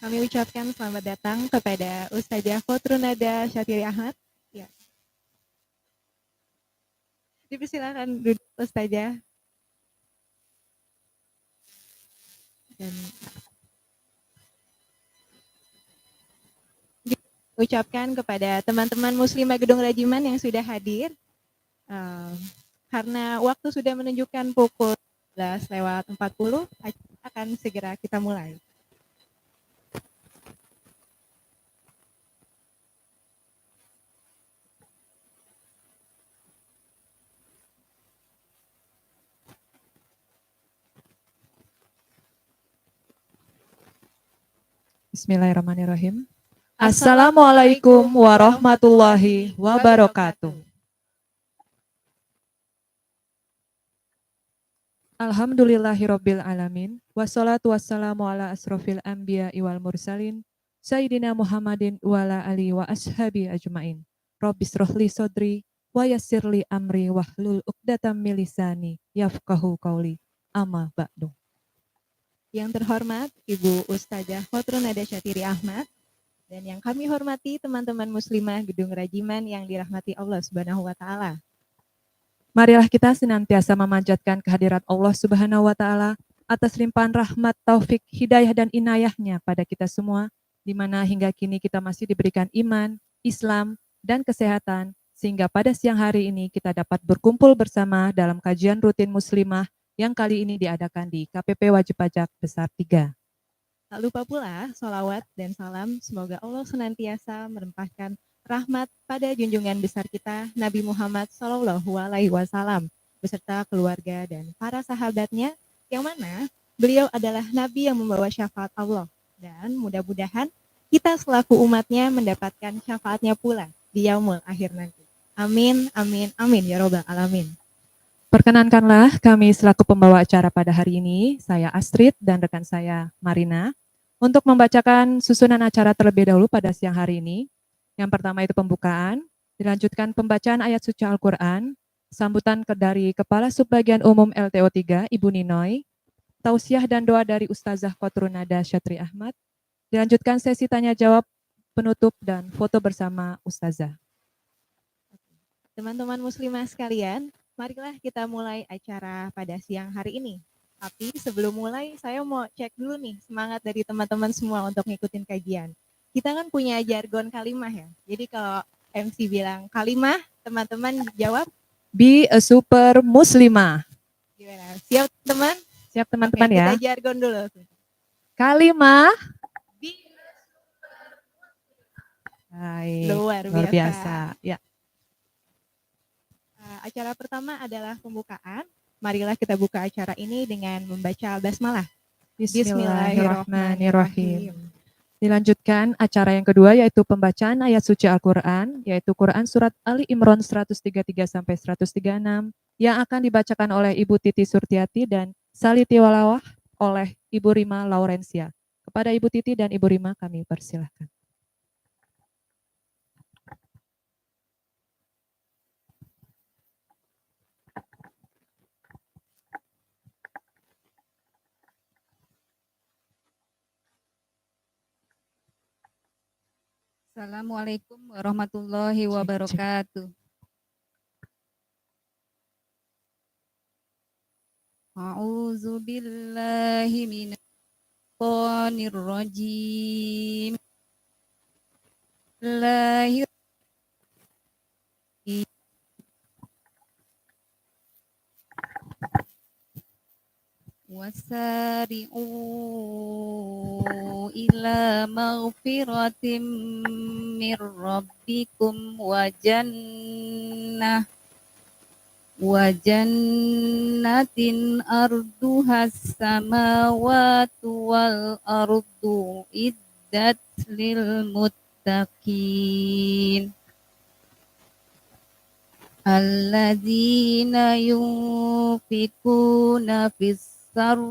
Kami ucapkan selamat datang kepada Ustazah Khotrunada Syatiri Ahmad. Ya. Dipersilakan duduk Ustazah. Dan ucapkan kepada teman-teman muslimah Gedung Rajiman yang sudah hadir. Karena waktu sudah menunjukkan pukul 11:40, akan segera kita mulai. Bismillahirrahmanirrahim. Assalamualaikum warahmatullahi wabarakatuh. Alhamdulillahirabbil alamin. Wassalatu wassalamu ala asrofil anbiya wal mursalin Sayyidina Muhammadin wa ala alihi wa ashabi ajmain. Rabbis rohli sodri wa yassirli amri wahlul uqdatam min lisani yafqahu qauli. Amma ba'du. Yang terhormat Ibu Ustazah Khotrunada Syatiri Ahmad, dan yang kami hormati teman-teman muslimah Gedung Rajiman yang dirahmati Allah Subhanahu wa taala. Marilah kita senantiasa memanjatkan kehadirat Allah Subhanahu wa taala atas limpahan rahmat, taufik, hidayah dan inayahnya pada kita semua, di mana hingga kini kita masih diberikan iman, Islam, dan kesehatan, sehingga pada siang hari ini kita dapat berkumpul bersama dalam kajian rutin muslimah yang kali ini diadakan di KPP Wajib Pajak Besar 3. Tak lupa pula sholawat dan salam semoga Allah senantiasa melimpahkan rahmat pada junjungan besar kita Nabi Muhammad SAW beserta keluarga dan para sahabatnya, yang mana beliau adalah Nabi yang membawa syafaat Allah, dan mudah-mudahan kita selaku umatnya mendapatkan syafaatnya pula di yaumul akhir nanti. Amin, amin, amin ya robbal alamin. Perkenankanlah kami selaku pembawa acara pada hari ini, saya Astrid dan rekan saya Marina, untuk membacakan susunan acara terlebih dahulu pada siang hari ini. Yang pertama itu pembukaan, dilanjutkan pembacaan ayat suci Al-Quran, sambutan dari Kepala Subbagian Umum LTO 3, Ibu Ninoy, tausiah dan doa dari Ustazah Khotrunada Syatiri Ahmad, dilanjutkan sesi tanya jawab, penutup, dan foto bersama Ustazah. Teman-teman muslimah sekalian, marilah kita mulai acara pada siang hari ini. Tapi sebelum mulai, saya mau cek dulu nih semangat dari teman-teman semua untuk ngikutin kajian. Kita kan punya jargon kalimah ya. Jadi kalau MC bilang kalimah, teman-teman jawab Be a super muslimah. Gimana? Siap teman? Siap teman-teman ya. Kita jargon dulu. Kalimah. Baik, luar biasa. Ya. Acara pertama adalah pembukaan. Marilah kita buka acara ini dengan membaca basmalah. Bismillahirrahmanirrahim. Dilanjutkan acara yang kedua yaitu pembacaan ayat suci Al-Quran, yaitu Quran Surat Ali Imran 133 sampai 136 yang akan dibacakan oleh Ibu Titi Surtiati dan Saliti Walawah oleh Ibu Rima Laurencia. Kepada Ibu Titi dan Ibu Rima kami persilahkan. Assalamualaikum warahmatullahi wabarakatuh. A'udzu billahi minasyaitonir rajim. Wasari'u ila maghfiratin mir rabbikum wa jannatin arduhas samawati wal ardu iddat lil muttaqin alladzina yunfikuna fis sarra'i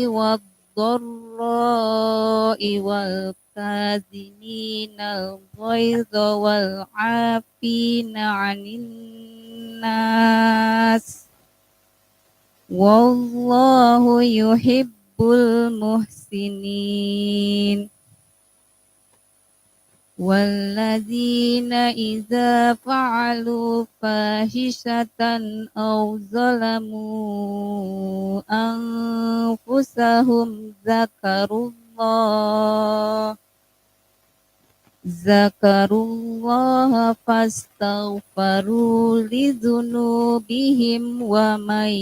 wad-dharra'i wal kaziminal ghaidha wal 'afina 'anil nas wallahu yuhibbul yuhibbul muhsinin. Walladzina idza fa'alu fahishatan aw zalamu anfusahum zakarullaha fastaghfaru lidzunubihim wa may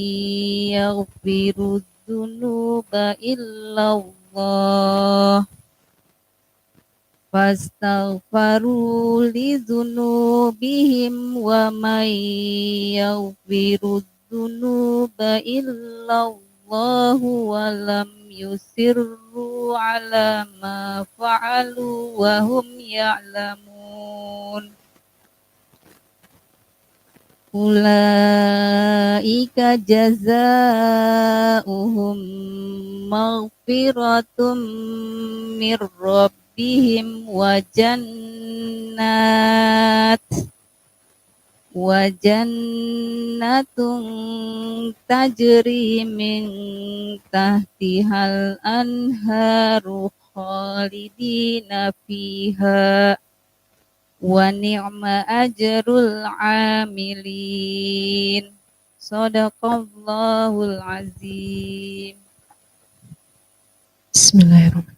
yaghfiru dzunuba illallah fastaghfaru lidzunubihim wa may yaghfiru dzunuba illallahu wa lam yusirru ala ma fa'alu wa hum ya'lamun. Ulaika jazaohum maghfiratum mir rabbihim wa jannatun tajri min tahtihal anharu khalidina fiha wa ni'ma ajrul amilin. Shadaqallahul azim. Bismillahirrahmanirrahim.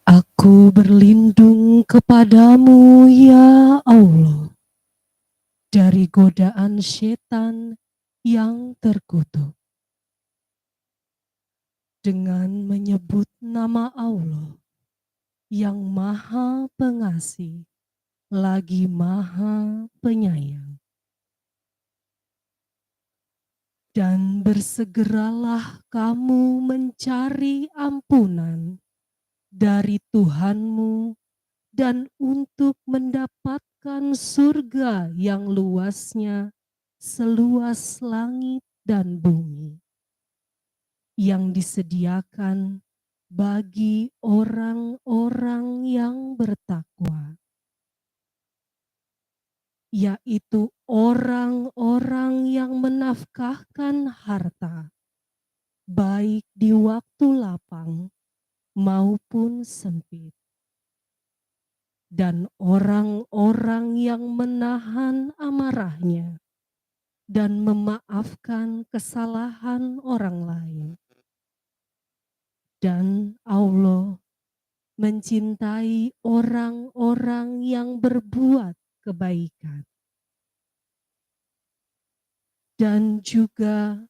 Aku berlindung kepadamu ya Allah dari godaan setan yang terkutuk. Dengan menyebut nama Allah yang Maha Pengasih lagi Maha Penyayang. Dan bersegeralah kamu mencari ampunan dari Tuhanmu dan untuk mendapatkan surga yang luasnya seluas langit dan bumi, yang disediakan bagi orang-orang yang bertakwa, yaitu orang-orang yang menafkahkan harta, baik di waktu lapang maupun sempit, dan orang-orang yang menahan amarahnya dan memaafkan kesalahan orang lain. Dan Allah mencintai orang-orang yang berbuat kebaikan, dan juga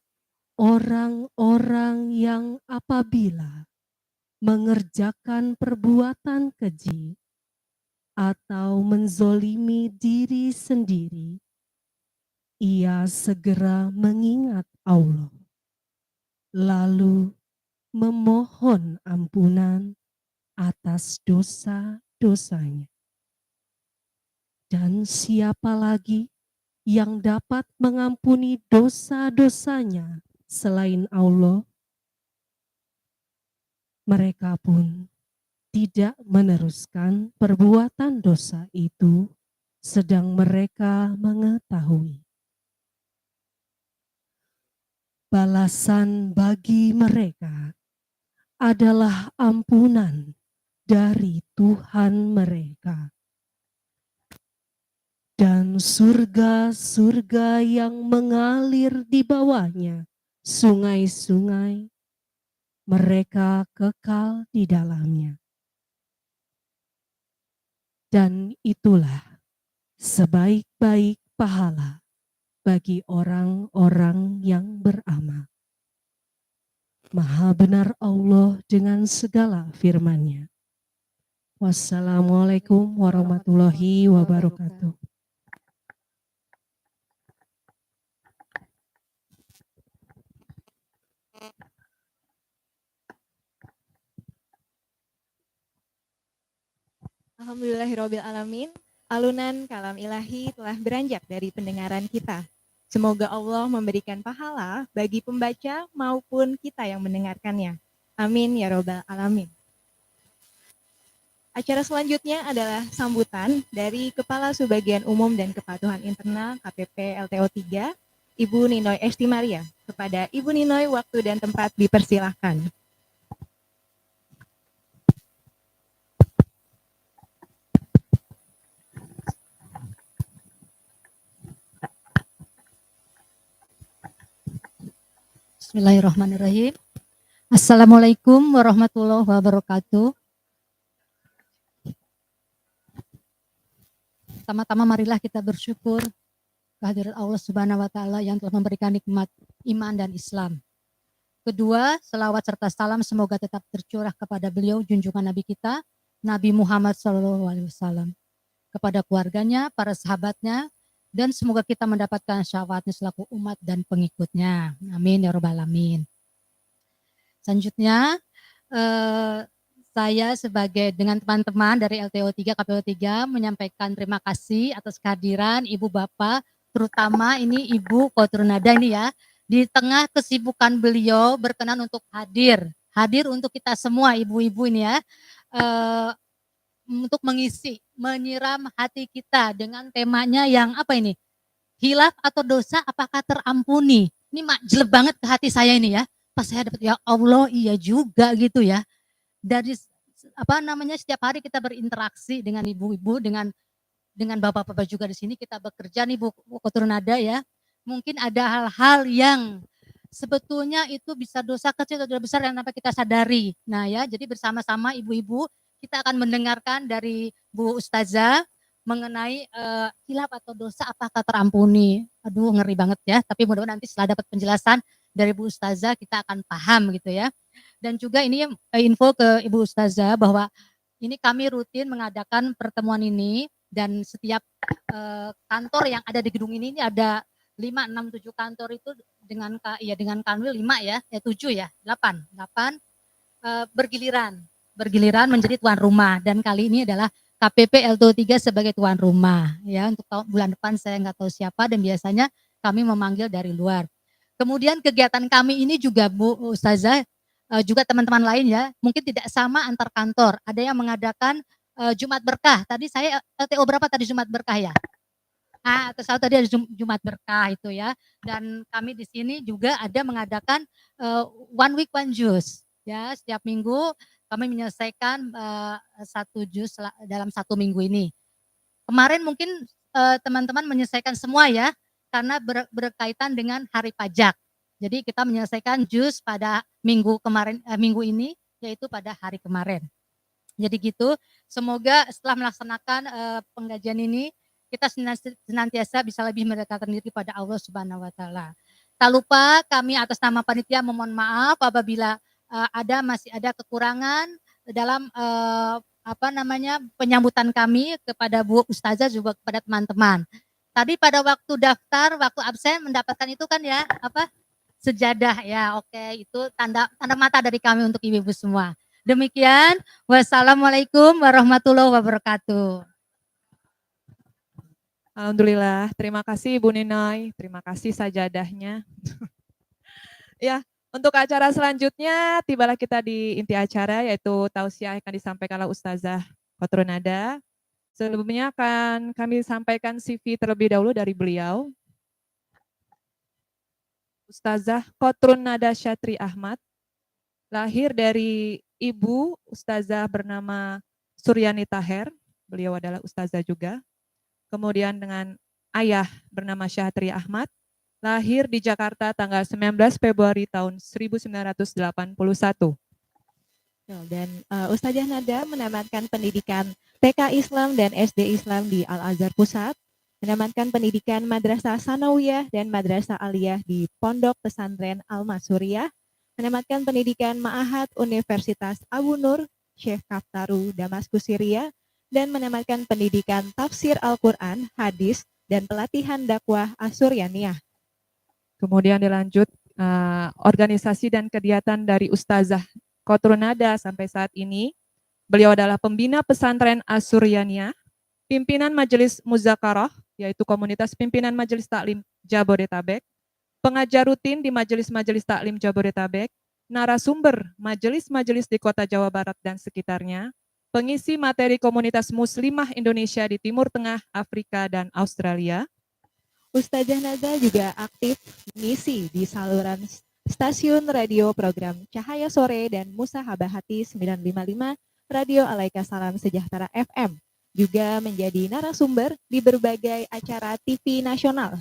orang-orang yang apabila mengerjakan perbuatan keji atau menzolimi diri sendiri, ia segera mengingat Allah, lalu memohon ampunan atas dosa-dosanya. Dan siapa lagi yang dapat mengampuni dosa-dosanya selain Allah? Mereka pun tidak meneruskan perbuatan dosa itu, sedang mereka mengetahui. Balasan bagi mereka adalah ampunan dari Tuhan mereka, dan surga-surga yang mengalir di bawahnya, sungai-sungai, mereka kekal di dalamnya. Dan itulah sebaik-baik pahala bagi orang-orang yang beramal. Maha benar Allah dengan segala firman-Nya. Wassalamualaikum warahmatullahi wabarakatuh. Alhamdulillahirabbil alamin. Alunan kalam ilahi telah beranjak dari pendengaran kita. Semoga Allah memberikan pahala bagi pembaca maupun kita yang mendengarkannya. Amin ya robbal alamin. Acara selanjutnya adalah sambutan dari Kepala Subbagian Umum dan Kepatuhan Internal KPP LTO 3, Ibu Ninoy Esti Maria. Kepada Ibu Ninoy, waktu dan tempat dipersilahkan. Bismillahirrahmanirrahim. Assalamualaikum warahmatullahi wabarakatuh. Pertama-tama marilah kita bersyukur kehadirat Allah Subhanahu wa taala yang telah memberikan nikmat iman dan Islam. Kedua, selawat serta salam semoga tetap tercurah kepada beliau junjungan Nabi kita, Nabi Muhammad SAW, kepada keluarganya, para sahabatnya, dan semoga kita mendapatkan syafaatnya selaku umat dan pengikutnya. Amin ya rabbal alamin. Selanjutnya, saya sebagai dengan teman-teman dari LTO 3, KPO 3 menyampaikan terima kasih atas kehadiran Ibu Bapak, terutama ini Ibu Kotrunada ini ya, di tengah kesibukan beliau berkenan untuk hadir untuk kita semua ibu-ibu ini ya, untuk mengisi, menyiram hati kita dengan temanya yang apa ini? Hilaf atau dosa apakah terampuni? Ini jelek banget ke hati saya ini ya. Pas saya dapat ya Allah iya juga gitu ya. Dari setiap hari kita berinteraksi dengan ibu-ibu, dengan bapak-bapak juga di sini kita bekerja nih Bu Kotrunada ya. Mungkin ada hal-hal yang sebetulnya itu bisa dosa kecil atau besar yang tanpa kita sadari. Nah ya, jadi bersama-sama ibu-ibu kita akan mendengarkan dari Bu Ustazah mengenai hilaf atau dosa apakah terampuni. Aduh ngeri banget ya, tapi mudah-mudahan nanti setelah dapat penjelasan dari Bu Ustazah kita akan paham gitu ya. Dan juga ini info ke Ibu Ustazah bahwa ini kami rutin mengadakan pertemuan ini dan setiap kantor yang ada di gedung ini ada 5, 6, 7 kantor itu dengan kanwil 5 ya, 7 ya, 8 bergiliran menjadi tuan rumah dan kali ini adalah KPP LTO 3 sebagai tuan rumah ya. Untuk bulan depan saya nggak tahu siapa dan biasanya kami memanggil dari luar. Kemudian kegiatan kami ini juga Bu Ustazah, juga teman-teman lain ya, mungkin tidak sama antar kantor. Ada yang mengadakan Jumat Berkah. Tadi saya LTO berapa tadi Jumat Berkah ya? Terus tadi ada Jumat Berkah itu ya. Dan kami di sini juga ada mengadakan one week one juice ya. Setiap minggu kami menyelesaikan 1 juz dalam 1 minggu ini. Kemarin mungkin teman-teman menyelesaikan semua ya, karena berkaitan dengan hari pajak. Jadi kita menyelesaikan juz pada minggu ini, yaitu pada hari kemarin. Jadi gitu, semoga setelah melaksanakan pengajian ini, kita senantiasa bisa lebih mendekatkan diri pada Allah Subhanahu wa taala. Tak lupa kami atas nama panitia memohon maaf apabila masih ada kekurangan dalam penyambutan kami kepada Bu Ustazah juga kepada teman-teman. Tadi pada waktu daftar, waktu absen mendapatkan itu kan ya, sejadah ya. Oke, itu tanda mata dari kami untuk ibu-ibu semua. Demikian, wassalamualaikum warahmatullahi wabarakatuh. Alhamdulillah, terima kasih Ibu Ninoy, terima kasih sajadahnya. Ya, untuk acara selanjutnya tibalah kita di inti acara yaitu tausiah akan disampaikan oleh Ustazah Kotrunada. Sebelumnya akan kami sampaikan CV terlebih dahulu dari beliau. Ustazah Kotrunada Syatri Ahmad, lahir dari ibu Ustazah bernama Suryani Taher, beliau adalah Ustazah juga. Kemudian dengan ayah bernama Syatri Ahmad, lahir di Jakarta tanggal 19 Februari tahun 1981. Dan Ustazah Nada menamatkan pendidikan TK Islam dan SD Islam di Al-Azhar Pusat, menamatkan pendidikan Madrasah Sanawiyah dan Madrasah Aliyah di Pondok Pesantren Al-Masuriyah, menamatkan pendidikan Ma'had Universitas Abu Nur, Syekh Kaftaru, Damaskus, Syria, dan menamatkan pendidikan Tafsir Al-Quran, Hadis, dan pelatihan dakwah Asuryaniyah. Kemudian dilanjut organisasi dan kegiatan dari Ustazah Kotrunada sampai saat ini. Beliau adalah pembina pesantren Asuryaniyah, pimpinan Majelis Muzakarah, yaitu komunitas pimpinan Majelis Taklim Jabodetabek, pengajar rutin di Majelis-Majelis Taklim Jabodetabek, narasumber majelis-majelis di Kota Jawa Barat dan sekitarnya, pengisi materi komunitas Muslimah Indonesia di Timur Tengah, Afrika, dan Australia. Ustazah Nada juga aktif mengisi di saluran stasiun radio program Cahaya Sore dan Musahabah Hati 955 Radio Alaika Salam Sejahtera FM. Juga menjadi narasumber di berbagai acara TV nasional.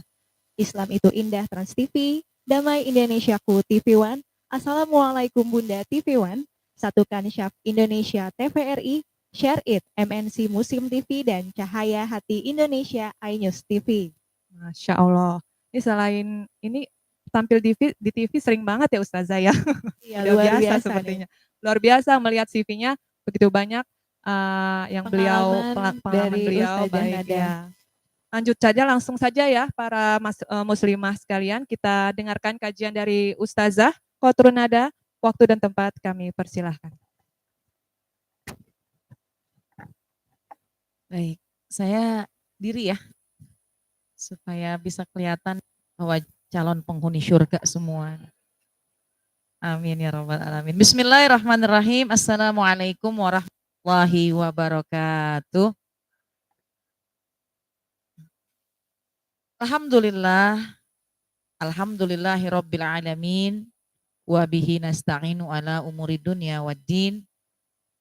Islam itu Indah Trans TV, Damai Indonesiaku TV One, Assalamualaikum Bunda TV One, Satukan Syaf Indonesia TVRI, Share It MNC Musim TV, dan Cahaya Hati Indonesia iNews TV. Masya Allah. Ini selain ini tampil di TV sering banget ya Ustazah ya. Iya, Luar luar biasa biasa sepertinya. nih. Luar biasa melihat CV-nya begitu banyak yang Pengalaman pengalaman dari beliau Ustazah baik Nada. ya. Lanjut saja langsung saja ya para muslimah sekalian, kita dengarkan kajian dari Ustazah Qatrun Nada. Waktu dan tempat kami persilahkan. Baik, saya diri ya supaya bisa kelihatan bahwa calon penghuni surga semua. Amin ya rabbal alamin. Bismillahirrahmanirrahim. Assalamualaikum warahmatullahi wabarakatuh. Alhamdulillah, alhamdulillahi rabbil alamin. Wa bihi nasta'inu ala umuri dunya waddin.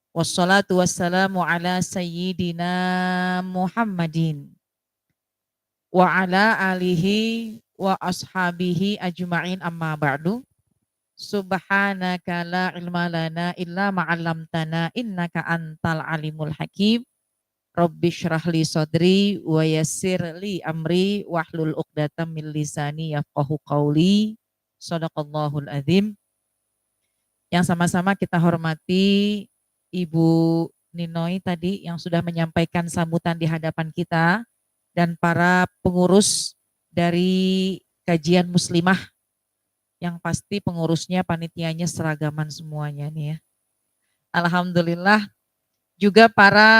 Wassalatu wassalamu ala sayyidina Muhammadin wa ala alihi wa ashabihi ajma'in, amma ba'du. Subhanaka la ilma lana illa ma'allamtana innaka antal alimul hakim. Rabbi syrah li sadri wa yassir li amri wahlul uqdatam min lisani yafqahu qawli. Shadaqallahul azim. Yang sama-sama kita hormati Ibu Ninoi tadi yang sudah menyampaikan sambutan di hadapan kita, dan para pengurus dari kajian muslimah yang pasti pengurusnya panitianya seragaman semuanya nih ya. Alhamdulillah, juga para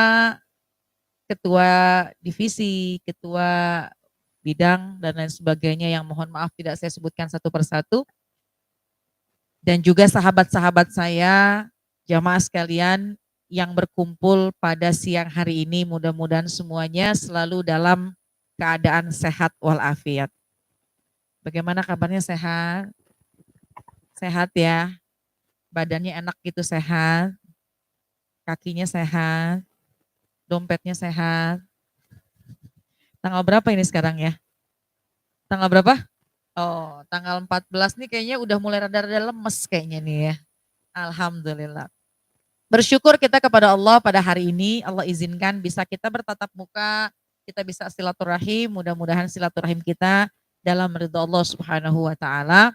ketua divisi, ketua bidang dan lain sebagainya yang mohon maaf tidak saya sebutkan satu persatu. Dan juga sahabat-sahabat saya, jamaah sekalian yang berkumpul pada siang hari ini, mudah-mudahan semuanya selalu dalam keadaan sehat walafiat. Bagaimana kabarnya, sehat? Sehat ya? Badannya enak gitu, sehat? Kakinya sehat? Dompetnya sehat? Tanggal berapa ini sekarang ya? Tanggal berapa? Oh, tanggal 14 nih kayaknya udah mulai rada-rada lemes kayaknya nih ya. Alhamdulillah. Bersyukur kita kepada Allah pada hari ini, Allah izinkan bisa kita bertatap muka, kita bisa silaturahim, mudah-mudahan silaturahim kita dalam ridha Allah Subhanahu wa taala.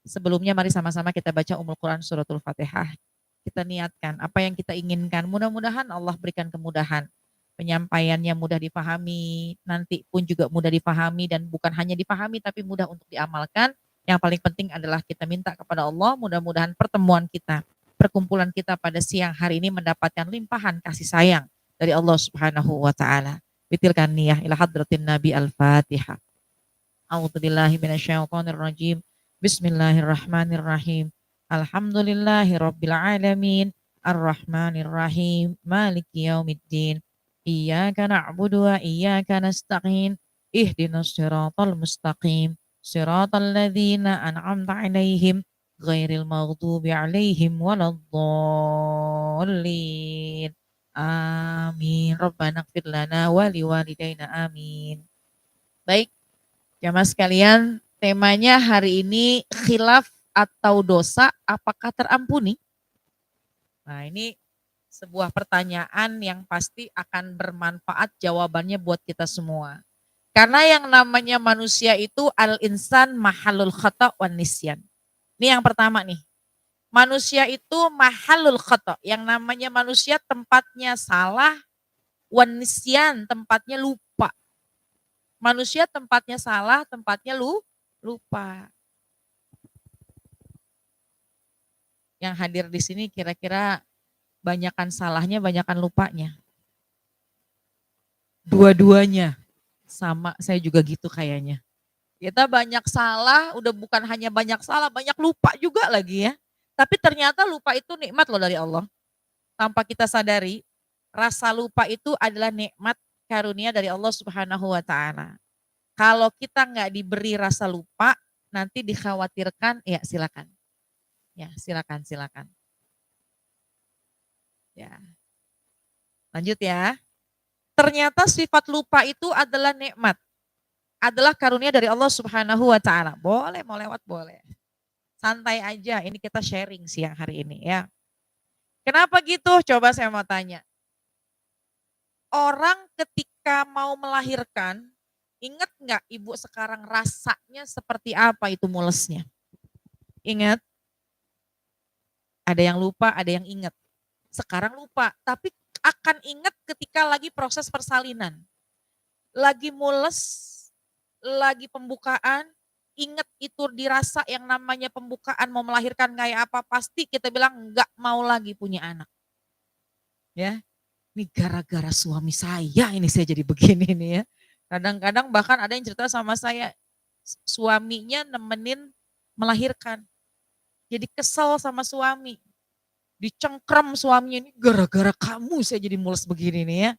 Sebelumnya mari sama-sama kita baca Ummul Quran suratul Fatihah. Kita niatkan apa yang kita inginkan, mudah-mudahan Allah berikan kemudahan. Penyampaiannya mudah dipahami, nanti pun juga mudah dipahami, dan bukan hanya dipahami tapi mudah untuk diamalkan. Yang paling penting adalah kita minta kepada Allah, mudah-mudahan pertemuan kita, perkumpulan kita pada siang hari ini mendapatkan limpahan kasih sayang dari Allah Subhanahu wa taala. Bitilkan niyah ila hadratin Nabi Al-Fatihah. A'udzubillahi minasyaitonirrajim. Bismillahirrahmanirrahim. Alhamdulillahirabbil alamin. Arrahmanirrahim. Maliki yaumiddin. Iyyaka na'budu wa iyyaka nasta'in. Ihdinas siratal mustaqim. Siratal ladzina an'amta 'alaihim ghairil maghdubi 'alaihim waladdallin. Amin. Rabbana ighfir lana wa liwalidayna. Amin. Baik, jamaah sekalian, temanya hari ini khilaf atau dosa apakah terampuni? Nah, ini sebuah pertanyaan yang pasti akan bermanfaat jawabannya buat kita semua. Karena yang namanya manusia itu al-insan mahalul khata' wan nisyan. Ini yang pertama nih. Manusia itu mahalul khata'. Yang namanya manusia tempatnya salah, wan nisyan tempatnya lupa. Manusia tempatnya salah, tempatnya lupa. Yang hadir di sini kira-kira banyakan salahnya, banyakan lupanya. Dua-duanya sama, saya juga gitu kayaknya. Kita banyak salah, udah bukan hanya banyak salah, banyak lupa juga lagi ya. Tapi ternyata lupa itu nikmat loh dari Allah. Tanpa kita sadari, rasa lupa itu adalah nikmat karunia dari Allah Subhanahu wa taala. Kalau kita nggak diberi rasa lupa, nanti dikhawatirkan, ya silakan. Ya, silakan. Ya. Lanjut ya. Ternyata sifat lupa itu adalah nikmat. Adalah karunia dari Allah Subhanahu wa taala. Boleh mau lewat boleh. Santai aja, ini kita sharing siang hari ini ya. Kenapa gitu? Coba saya mau tanya. Orang ketika mau melahirkan, ingat nggak ibu sekarang rasanya seperti apa itu mulesnya? Ingat? Ada yang lupa, ada yang ingat. Sekarang lupa, tapi akan ingat ketika lagi proses persalinan. Lagi mules, lagi pembukaan, ingat itu dirasa yang namanya pembukaan mau melahirkan kayak apa, pasti kita bilang nggak mau lagi punya anak. Ya, ini gara-gara suami saya ini saya jadi begini nih ya. Kadang-kadang bahkan ada yang cerita sama saya, suaminya nemenin melahirkan. Jadi kesel sama suami. Dicengkram suaminya, ini gara-gara kamu saya jadi mules begini nih ya.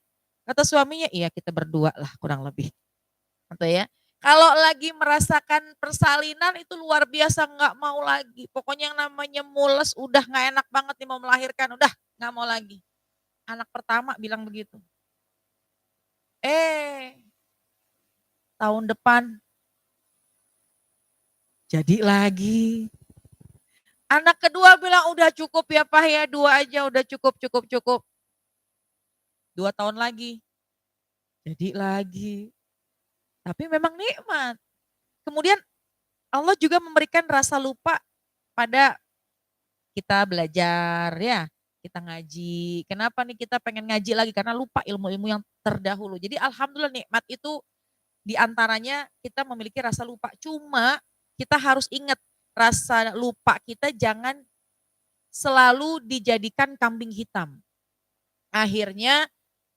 Kata suaminya, iya kita berdua lah kurang lebih. Atau ya, kalau lagi merasakan persalinan itu luar biasa nggak mau lagi. Pokoknya yang namanya mules udah nggak enak banget nih mau melahirkan, udah nggak mau lagi. Anak pertama bilang begitu. Tahun depan jadi lagi. Anak kedua bilang udah cukup ya Pak ya, 2 aja udah cukup. 2 tahun lagi. Jadi lagi. Tapi memang nikmat. Kemudian Allah juga memberikan rasa lupa pada kita belajar ya, kita ngaji. Kenapa nih kita pengen ngaji lagi? Karena lupa ilmu-ilmu yang terdahulu. Jadi alhamdulillah nikmat itu diantaranya kita memiliki rasa lupa. Cuma kita harus ingat rasa lupa kita jangan selalu dijadikan kambing hitam. Akhirnya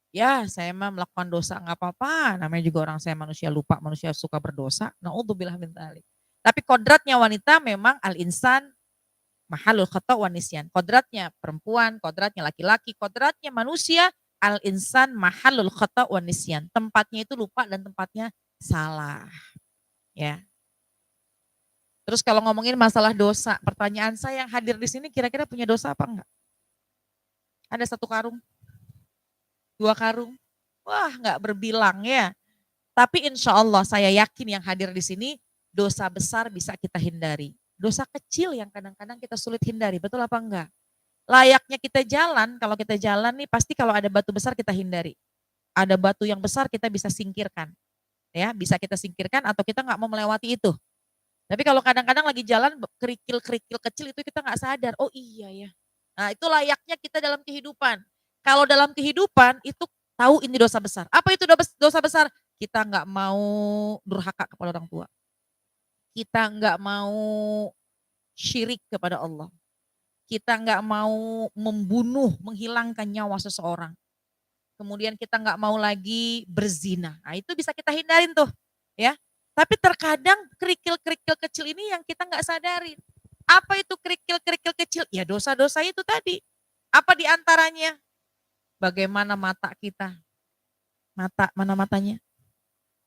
ya saya mah melakukan dosa nggak apa-apa, namanya juga orang saya manusia lupa, manusia suka berdosa. Naudzubillah min dzalik. Tapi kodratnya wanita memang al-insan mahalul khata' wa nisyan. Kodratnya perempuan, kodratnya laki-laki, kodratnya manusia al-insan mahalul khata' wa nisyan. Tempatnya itu lupa dan tempatnya salah. Ya. Terus kalau ngomongin masalah dosa, pertanyaan saya yang hadir di sini kira-kira punya dosa apa enggak? Ada 1 karung? 2 karung? Wah, enggak berbilang ya. Tapi insya Allah saya yakin yang hadir di sini dosa besar bisa kita hindari. Dosa kecil yang kadang-kadang kita sulit hindari, betul apa enggak? Layaknya kita jalan, kalau kita jalan nih pasti kalau ada batu besar kita hindari. Ada batu yang besar kita bisa singkirkan. Ya, bisa kita singkirkan atau kita enggak mau melewati itu. Tapi kalau kadang-kadang lagi jalan kerikil-kerikil kecil itu kita nggak sadar. Oh iya ya. Nah itu layaknya kita dalam kehidupan. Kalau dalam kehidupan itu tahu ini dosa besar. Apa itu dosa besar? Kita nggak mau durhaka kepada orang tua. Kita nggak mau syirik kepada Allah. Kita nggak mau membunuh, menghilangkan nyawa seseorang. Kemudian kita nggak mau lagi berzina. Nah itu bisa kita hindarin tuh. Ya. Tapi terkadang kerikil-kerikil kecil ini yang kita nggak sadarin. Apa itu kerikil-kerikil kecil? Ya dosa-dosa itu tadi. Apa diantaranya? Bagaimana mata kita? Mata, mana matanya?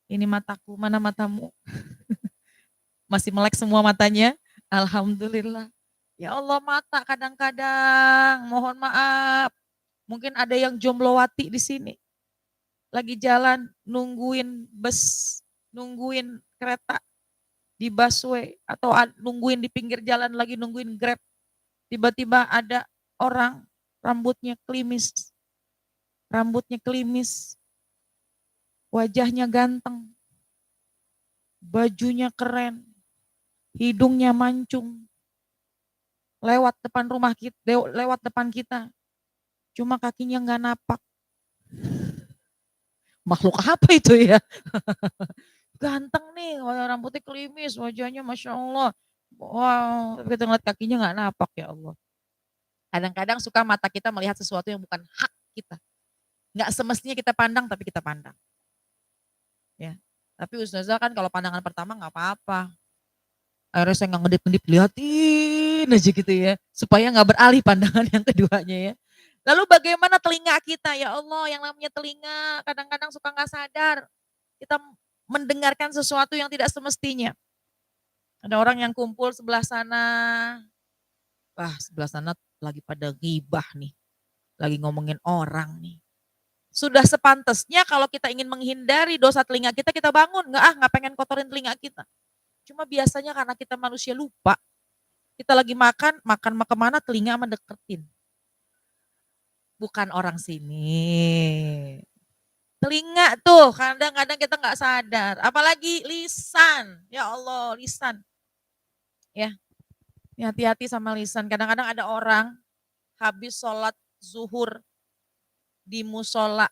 Ini mataku, mana matamu? Masih melek semua matanya? Alhamdulillah. Ya Allah mata kadang-kadang, mohon maaf. Mungkin ada yang jomblowati di sini. Lagi jalan nungguin bus, nungguin kereta di busway atau nungguin di pinggir jalan lagi nungguin Grab. Tiba-tiba ada orang rambutnya klimis, wajahnya ganteng, bajunya keren, hidungnya mancung, lewat depan rumah kita, lewat depan kita, cuma kakinya nggak napak. Makhluk apa itu ya? Ganteng nih, rambutnya klimis, wajahnya Masya Allah. Wow, tapi kita ngeliat kakinya nggak napak ya Allah. Kadang-kadang suka mata kita melihat sesuatu yang bukan hak kita. Nggak semestinya kita pandang, tapi kita pandang. Ya, tapi Ustazah kan kalau pandangan pertama nggak apa-apa. Akhirnya saya nggak ngedip-ngedip, liatin aja gitu ya. Supaya nggak beralih pandangan yang keduanya ya. Lalu bagaimana telinga kita? Ya Allah, yang namanya telinga kadang-kadang suka nggak sadar. Kita mendengarkan sesuatu yang tidak semestinya. Ada orang yang kumpul sebelah sana, sebelah sana lagi pada ghibah nih, lagi ngomongin orang nih. Sudah sepantasnya kalau kita ingin menghindari dosa telinga kita, kita bangun. Nggak pengen kotorin telinga kita. Cuma biasanya karena kita manusia lupa, kita lagi makan kemana telinga mendeketin. Bukan orang sini. Telinga tuh kadang-kadang kita nggak sadar. Apalagi lisan. Ya Allah, lisan. Ya, hati-hati sama lisan. Kadang-kadang ada orang habis sholat zuhur di musola,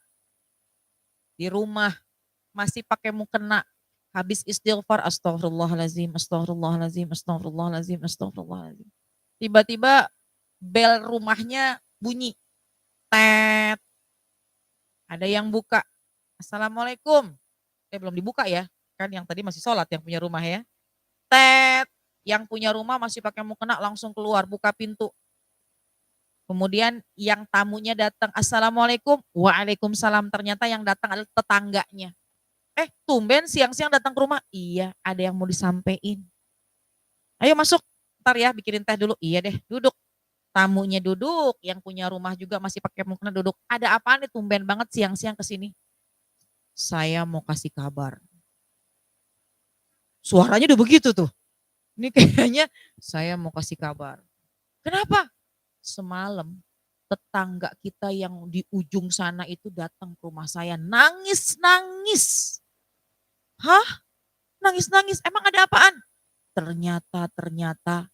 di rumah, masih pakai mukena, habis istighfar, astagfirullahaladzim, astagfirullahaladzim, astagfirullahaladzim, astagfirullahaladzim. Tiba-tiba bel rumahnya bunyi, tet. Ada yang buka, assalamualaikum. Belum dibuka ya, kan yang tadi masih sholat yang punya rumah ya. Tet, yang punya rumah masih pakai mukena langsung keluar, buka pintu. Kemudian yang tamunya datang, assalamualaikum, waalaikumsalam. Ternyata yang datang adalah tetangganya. Tumben siang-siang datang ke rumah. Iya, ada yang mau disampaikan. Ayo masuk, ntar ya bikinin teh dulu. Iya deh, duduk. Tamunya duduk, yang punya rumah juga masih pakai mukena duduk. Ada apaan nih tumben banget siang-siang kesini? Saya mau kasih kabar. Suaranya udah begitu tuh. Ini kayaknya saya mau kasih kabar. Kenapa? Semalam tetangga kita yang di ujung sana itu datang ke rumah saya nangis-nangis. Hah? Nangis-nangis? Emang ada apaan? Ternyata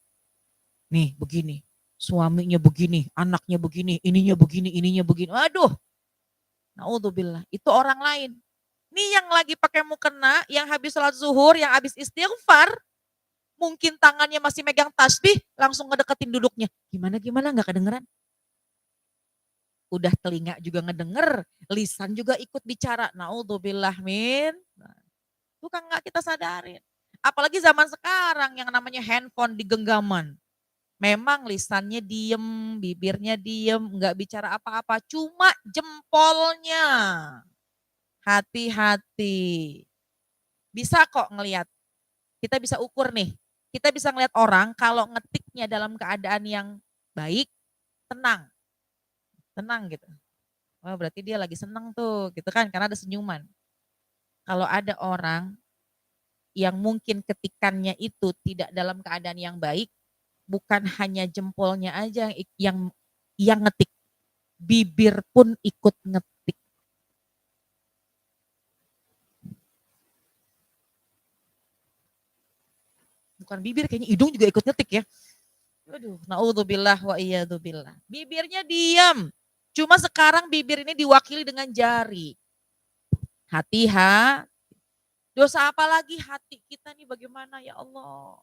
nih begini, suaminya begini, anaknya begini, ininya begini. Aduh, naudzubillah, itu orang lain. Nih yang lagi pakai mukena, yang habis sholat zuhur, yang habis istighfar, mungkin tangannya masih megang tasbih, langsung ngedeketin duduknya. Gimana nggak kedengeran? Udah telinga juga ngedenger, lisan juga ikut bicara. Naudzubillah min. Itu kan nggak kita sadarin. Apalagi zaman sekarang yang namanya handphone di genggaman. Memang lisannya diem, bibirnya diem, nggak bicara apa-apa, cuma jempolnya. Hati-hati. Bisa kok ngelihat. Kita bisa ukur nih. Kita bisa ngeliat orang kalau ngetiknya dalam keadaan yang baik, tenang. Tenang gitu. Oh, berarti dia lagi seneng tuh gitu kan, karena ada senyuman. Kalau ada orang yang mungkin ketikannya itu tidak dalam keadaan yang baik, bukan hanya jempolnya aja yang ngetik, bibir pun ikut ngetik. Bukan bibir, kayaknya hidung juga ikut ngetik ya. Aduh, naudzubillah wa iyadzubillah. Bibirnya diam. Cuma sekarang bibir ini diwakili dengan jari. Hati-hati. Dosa apa lagi hati kita nih bagaimana ya Allah.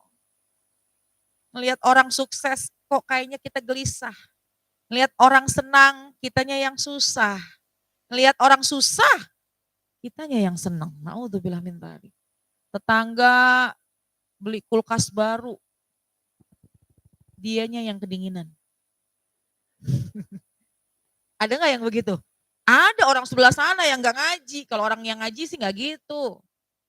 Melihat orang sukses kok kayaknya kita gelisah. Melihat orang senang, kitanya yang susah. Melihat orang susah, kitanya yang senang. Naudzubillah min dzalik. Tetangga beli kulkas baru, dianya yang kedinginan. Ada nggak yang begitu? Ada orang sebelah sana yang nggak ngaji. Kalau orang yang ngaji sih nggak gitu.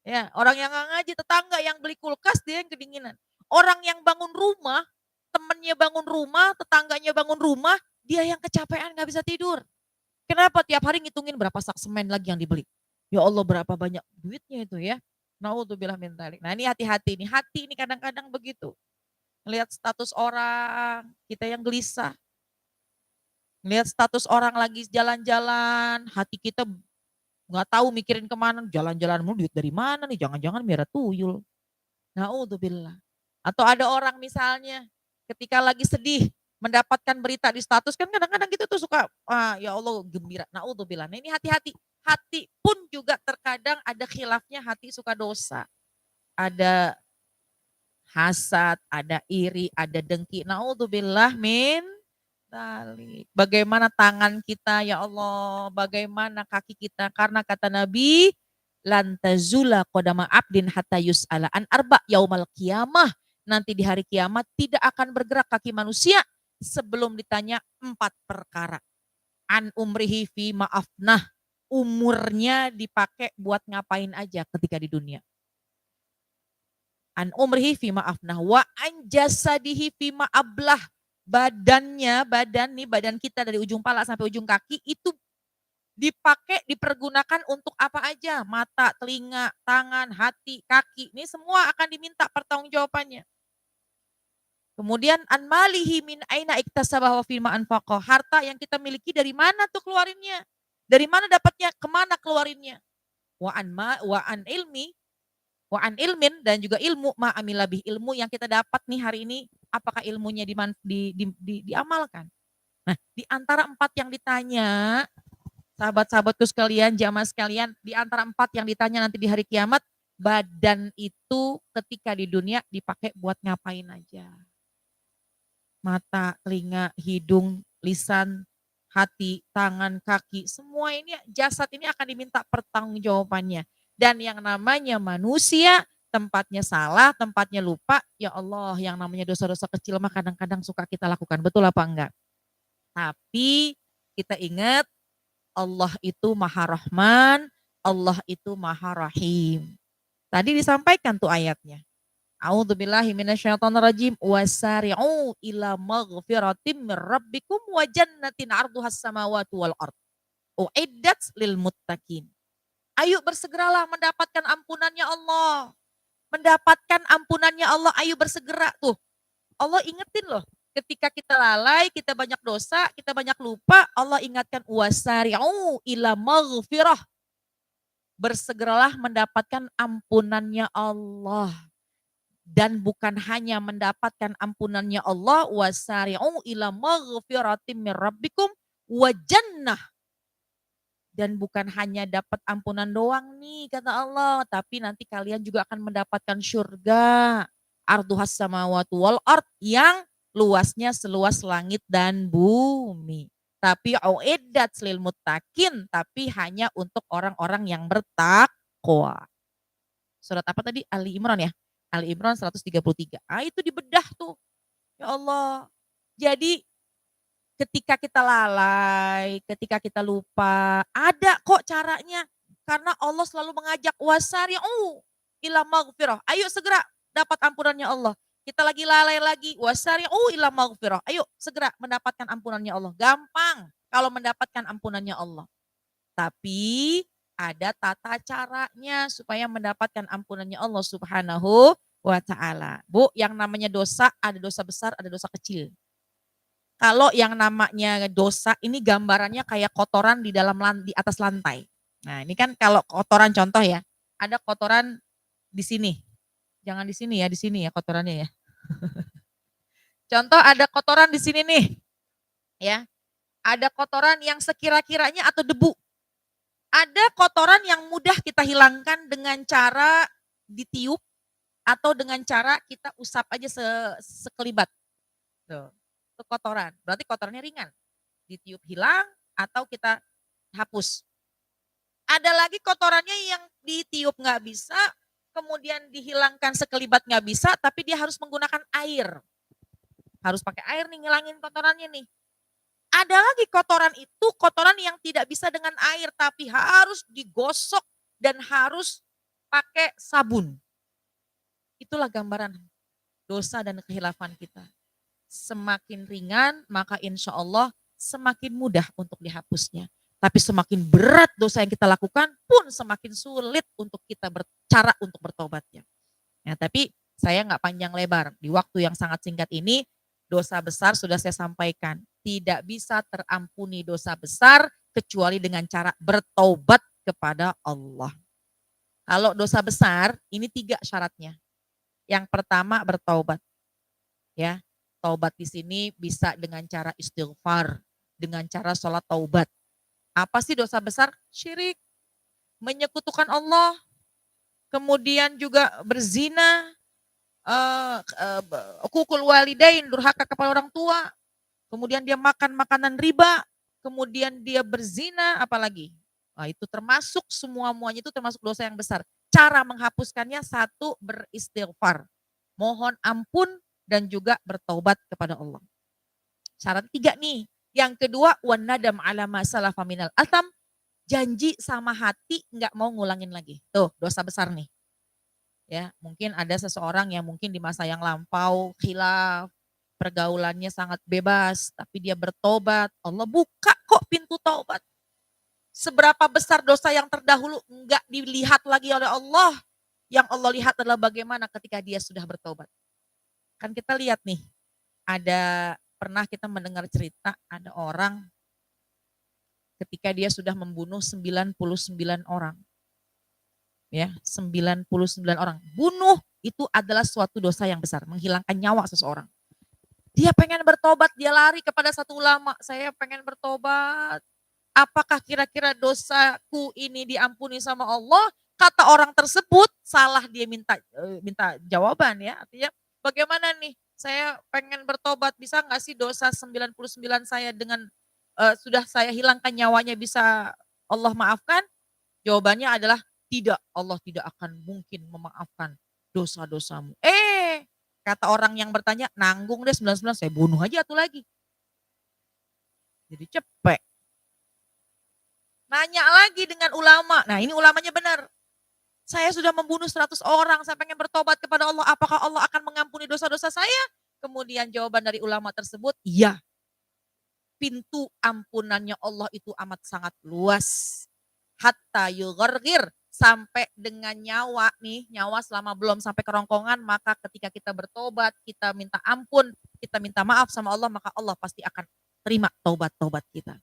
Ya, orang yang nggak ngaji, tetangga yang beli kulkas dia yang kedinginan. Orang yang bangun rumah, temennya bangun rumah, tetangganya bangun rumah, dia yang kecapean nggak bisa tidur. Kenapa? Tiap hari ngitungin berapa sak semen lagi yang dibeli. Ya Allah, berapa banyak duitnya itu ya. Naudzubillah min dzalik. Nah, ini hati-hati nih. Hati ini kadang-kadang begitu. Melihat status orang, kita yang gelisah. Melihat status orang lagi jalan-jalan, hati kita nggak tahu mikirin kemana, jalan-jalan mulu, duit dari mana nih, jangan-jangan merah tuyul. Naudzubillah. Atau ada orang misalnya ketika lagi sedih mendapatkan berita di status, kan kadang-kadang gitu tuh suka ya Allah gembira. Naudzubillah. Nah, ini hati-hati. Hati pun juga terkadang ada khilafnya, hati suka dosa. Ada hasad, ada iri, ada dengki. Naudzubillah min dzalik. Bagaimana tangan kita ya Allah, bagaimana kaki kita, karena kata Nabi lan tazula qadama abdin hatta yus'ala an arba yaumal qiyamah. Nanti di hari kiamat tidak akan bergerak kaki manusia sebelum ditanya 4 perkara. An umrihi fi ma'afnah, umurnya dipakai buat ngapain aja ketika di dunia. An umrihi fima afnah wa an jasadihi fima ablah. Badan kita dari ujung pala sampai ujung kaki itu dipakai, dipergunakan untuk apa aja. Mata, telinga, tangan, hati, kaki. Ini semua akan diminta pertanggungjawabannya. Kemudian an malihi min aina iktasabah wa fima anfaqah. Harta yang kita miliki dari mana tuh keluarinnya? Dari mana dapatnya? Kemana keluarinnya? Wa an ilmin, dan juga ilmu ma'amilabih, ilmu yang kita dapat nih hari ini, apakah ilmunya diamalkan? Nah, di antara 4 yang ditanya, sahabat-sahabatku sekalian, jamaah sekalian, di antara 4 yang ditanya nanti di hari kiamat, badan itu ketika di dunia dipakai buat ngapain aja? Mata, telinga, hidung, lisan, hati, tangan, kaki, semua ini, jasad ini akan diminta pertanggungjawabannya. Dan yang namanya manusia, tempatnya salah, tempatnya lupa, ya Allah, yang namanya dosa-dosa kecil mah kadang-kadang suka kita lakukan, betul apa enggak? Tapi kita ingat, Allah itu Maha Rahman, Allah itu Maha Rahim. Tadi disampaikan tuh ayatnya. A'udzubillahi minasyaitonirrajim wasari'u ila maghfiratim mir rabbikum wa jannatin 'arduhas samawati wal ard. Uiddat lil muttaqin. Ayo bersegeralah mendapatkan ampunannya Allah. Mendapatkan ampunannya Allah, ayo bersegera tuh. Allah ingetin loh, ketika kita lalai, kita banyak dosa, kita banyak lupa, Allah ingatkan wasari'u ila maghfirah. Bersegeralah mendapatkan ampunannya Allah. Dan bukan hanya mendapatkan ampunannya Allah, wasari'u ila maghfiratim mir rabbikum wa jannah. Dan bukan hanya dapat ampunan doang nih kata Allah, tapi nanti kalian juga akan mendapatkan surga. Arduhas samawati wal ard, yang luasnya seluas langit dan bumi. Tapi uiddat lil muttaqin, tapi hanya untuk orang-orang yang bertakwa. Surat apa tadi? Ali Imran ya? Ali Imran 133. Itu dibedah tuh. Ya Allah. Jadi ketika kita lalai, ketika kita lupa, ada kok caranya. Karena Allah selalu mengajak wasari'u ila maghfirah. Ayo segera dapat ampunannya Allah. Kita lagi lalai lagi, wasari'u ila maghfirah. Ayo segera mendapatkan ampunannya Allah. Gampang kalau mendapatkan ampunannya Allah. Tapi ada tata caranya supaya mendapatkan ampunannya Allah Subhanahu wa ta'ala. Bu, yang namanya dosa, ada dosa besar, ada dosa kecil. Kalau yang namanya dosa, ini gambarannya kayak kotoran di atas lantai. Nah, ini kan kalau kotoran, contoh ya, ada kotoran di sini. Jangan di sini ya kotorannya ya. Contoh ada kotoran di sini nih. Ya. Ada kotoran yang sekira-kiranya atau debu. Ada kotoran yang mudah kita hilangkan dengan cara ditiup atau dengan cara kita usap aja sekelibat. Tuh, itu kotoran. Berarti kotorannya ringan. Ditiup hilang atau kita hapus. Ada lagi kotorannya yang ditiup nggak bisa, kemudian dihilangkan sekelibat nggak bisa, tapi dia harus menggunakan air. Harus pakai air nih ngilangin kotorannya nih. Ada lagi kotoran itu, kotoran yang tidak bisa dengan air, tapi harus digosok dan harus pakai sabun. Itulah gambaran dosa dan kehilafan kita. Semakin ringan, maka insya Allah semakin mudah untuk dihapusnya. Tapi semakin berat dosa yang kita lakukan pun semakin sulit untuk kita cara untuk bertobatnya. Ya, tapi saya nggak panjang lebar. Di waktu yang sangat singkat ini, dosa besar sudah saya sampaikan. Tidak bisa terampuni dosa besar kecuali dengan cara bertobat kepada Allah. Kalau dosa besar, ini 3 syaratnya. Yang pertama bertobat. Ya, taubat di sini bisa dengan cara istighfar, dengan cara sholat taubat. Apa sih dosa besar? Syirik, menyekutukan Allah, kemudian juga berzina, ukukul walidain, durhaka kepada orang tua, kemudian dia makan makanan riba, kemudian dia berzina, apalagi. Nah, itu termasuk semuanya itu termasuk dosa yang besar. Cara menghapuskannya 1, beristighfar, mohon ampun dan juga bertaubat kepada Allah. Syarat 3 nih. Yang kedua, wan nadam ala ma salafa minal atham, janji sama hati nggak mau ngulangin lagi. Tuh, dosa besar nih. Ya, mungkin ada seseorang yang mungkin di masa yang lampau khilaf, pergaulannya sangat bebas, tapi dia bertobat. Allah buka kok pintu taubat. Seberapa besar dosa yang terdahulu nggak dilihat lagi oleh Allah. Yang Allah lihat adalah bagaimana ketika dia sudah bertobat. Kan kita lihat nih, pernah kita mendengar cerita ada orang ketika dia sudah membunuh 99 orang. Ya, 99 orang. Bunuh itu adalah suatu dosa yang besar, menghilangkan nyawa seseorang. Dia pengen bertobat, dia lari kepada satu ulama, saya pengen bertobat. Apakah kira-kira dosaku ini diampuni sama Allah? Kata orang tersebut, salah dia minta jawaban ya. Artinya bagaimana nih? Saya pengen bertobat, bisa nggak sih dosa 99 saya dengan sudah saya hilangkan nyawanya bisa Allah maafkan? Jawabannya adalah tidak, Allah tidak akan mungkin memaafkan dosa-dosamu. Kata orang yang bertanya, nanggung deh 99, saya bunuh aja tuh lagi. Jadi cepet. Nanya lagi dengan ulama. Nah ini ulamanya benar. Saya sudah membunuh 100 orang, saya pengen bertobat kepada Allah. Apakah Allah akan mengampuni dosa-dosa saya? Kemudian jawaban dari ulama tersebut, iya. Pintu ampunannya Allah itu amat sangat luas. Hatta yughargir, sampai dengan nyawa nih, nyawa selama belum sampai kerongkongan, maka ketika kita bertobat, kita minta ampun, kita minta maaf sama Allah, maka Allah pasti akan terima taubat-taubat kita.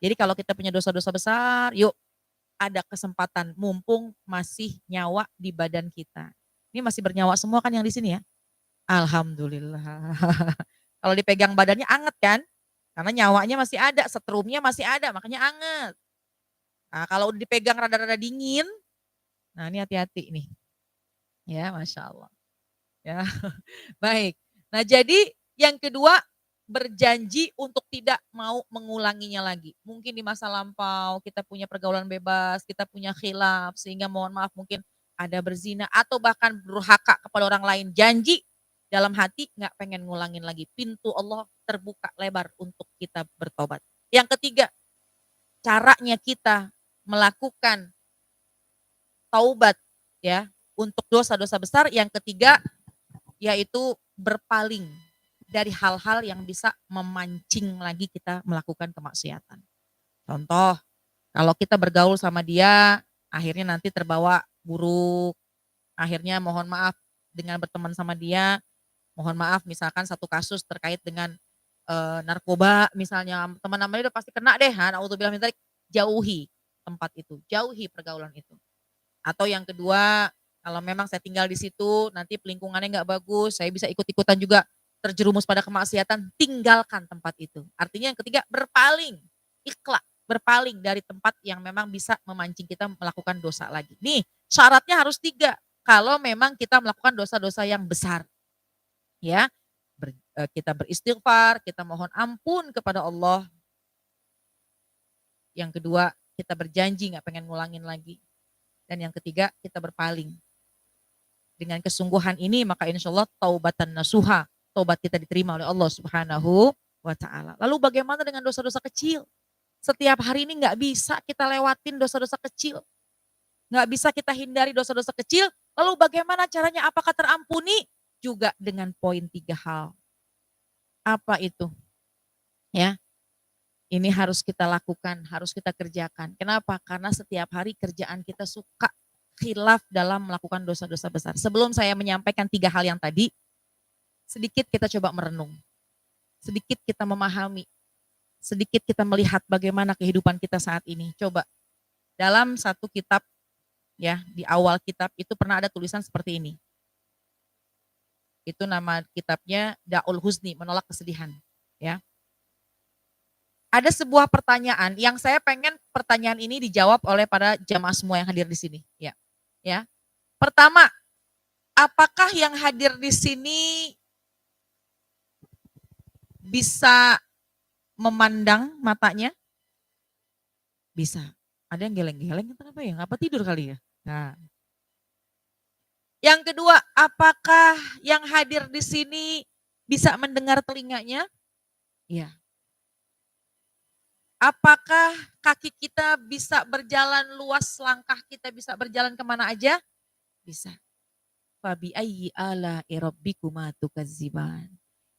Jadi kalau kita punya dosa-dosa besar, yuk ada kesempatan mumpung masih nyawa di badan kita. Ini masih bernyawa semua kan yang di sini ya? Alhamdulillah. Kalau dipegang badannya anget kan? Karena nyawanya masih ada, setrumnya masih ada, makanya anget. Nah, kalau dipegang rada-rada dingin, nah ini hati-hati nih. Ya, Masya Allah. Ya, baik. Nah jadi yang kedua, berjanji untuk tidak mau mengulanginya lagi. Mungkin di masa lampau kita punya pergaulan bebas, kita punya khilaf, sehingga mohon maaf mungkin ada berzina atau bahkan durhaka kepada orang lain. Janji dalam hati nggak pengen ngulangin lagi. Pintu Allah terbuka lebar untuk kita bertobat. Yang ketiga, caranya kita melakukan taubat ya untuk dosa-dosa besar. Yang ketiga yaitu berpaling dari hal-hal yang bisa memancing lagi kita melakukan kemaksiatan. Contoh, kalau kita bergaul sama dia, akhirnya nanti terbawa buruk, akhirnya mohon maaf dengan berteman sama dia, mohon maaf misalkan satu kasus terkait dengan narkoba misalnya, teman namanya udah pasti kena deh, naudzubillah min dzalik, jauhi tempat itu, jauhi pergaulan itu. Atau yang kedua, kalau memang saya tinggal di situ, nanti lingkungannya nggak bagus, saya bisa ikut-ikutan juga terjerumus pada kemaksiatan, tinggalkan tempat itu. Artinya yang ketiga, berpaling, ikhlak, berpaling dari tempat yang memang bisa memancing kita melakukan dosa lagi. Nih, syaratnya harus 3. Kalau memang kita melakukan dosa-dosa yang besar. Ya, kita beristighfar, kita mohon ampun kepada Allah. Yang kedua, kita berjanji nggak pengen ngulangin lagi. Dan yang ketiga, kita berpaling. Dengan kesungguhan ini, maka insya Allah taubatan nasuha, taubat kita diterima oleh Allah Subhanahu wa Ta'ala. Lalu bagaimana dengan dosa-dosa kecil? Setiap hari ini nggak bisa kita lewatin dosa-dosa kecil, nggak bisa kita hindari dosa-dosa kecil. Lalu bagaimana caranya? Apakah terampuni? Juga dengan poin 3 hal. Apa itu? Ya, ini harus kita lakukan, harus kita kerjakan. Kenapa? Karena setiap hari kerjaan kita suka khilaf dalam melakukan dosa-dosa besar. Sebelum saya menyampaikan 3 hal yang tadi, sedikit kita coba merenung, sedikit kita memahami, sedikit kita melihat bagaimana kehidupan kita saat ini. Coba, dalam satu kitab, ya di awal kitab itu pernah ada tulisan seperti ini. Itu nama kitabnya Da'ul Huzni, menolak kesedihan. Ya. Ada sebuah pertanyaan yang saya pengen pertanyaan ini dijawab oleh para jamaah semua yang hadir di sini. Ya. Ya. Pertama, apakah yang hadir di sini bisa memandang matanya? Bisa. Ada yang geleng-geleng, kenapa ya? Apa tidur kali ya? Nah. Yang kedua, apakah yang hadir di sini bisa mendengar telinganya? Iya. Apakah kaki kita bisa berjalan luas, langkah kita bisa berjalan kemana aja? Bisa. Fabi ayyi ala rabbikuma tukadziban.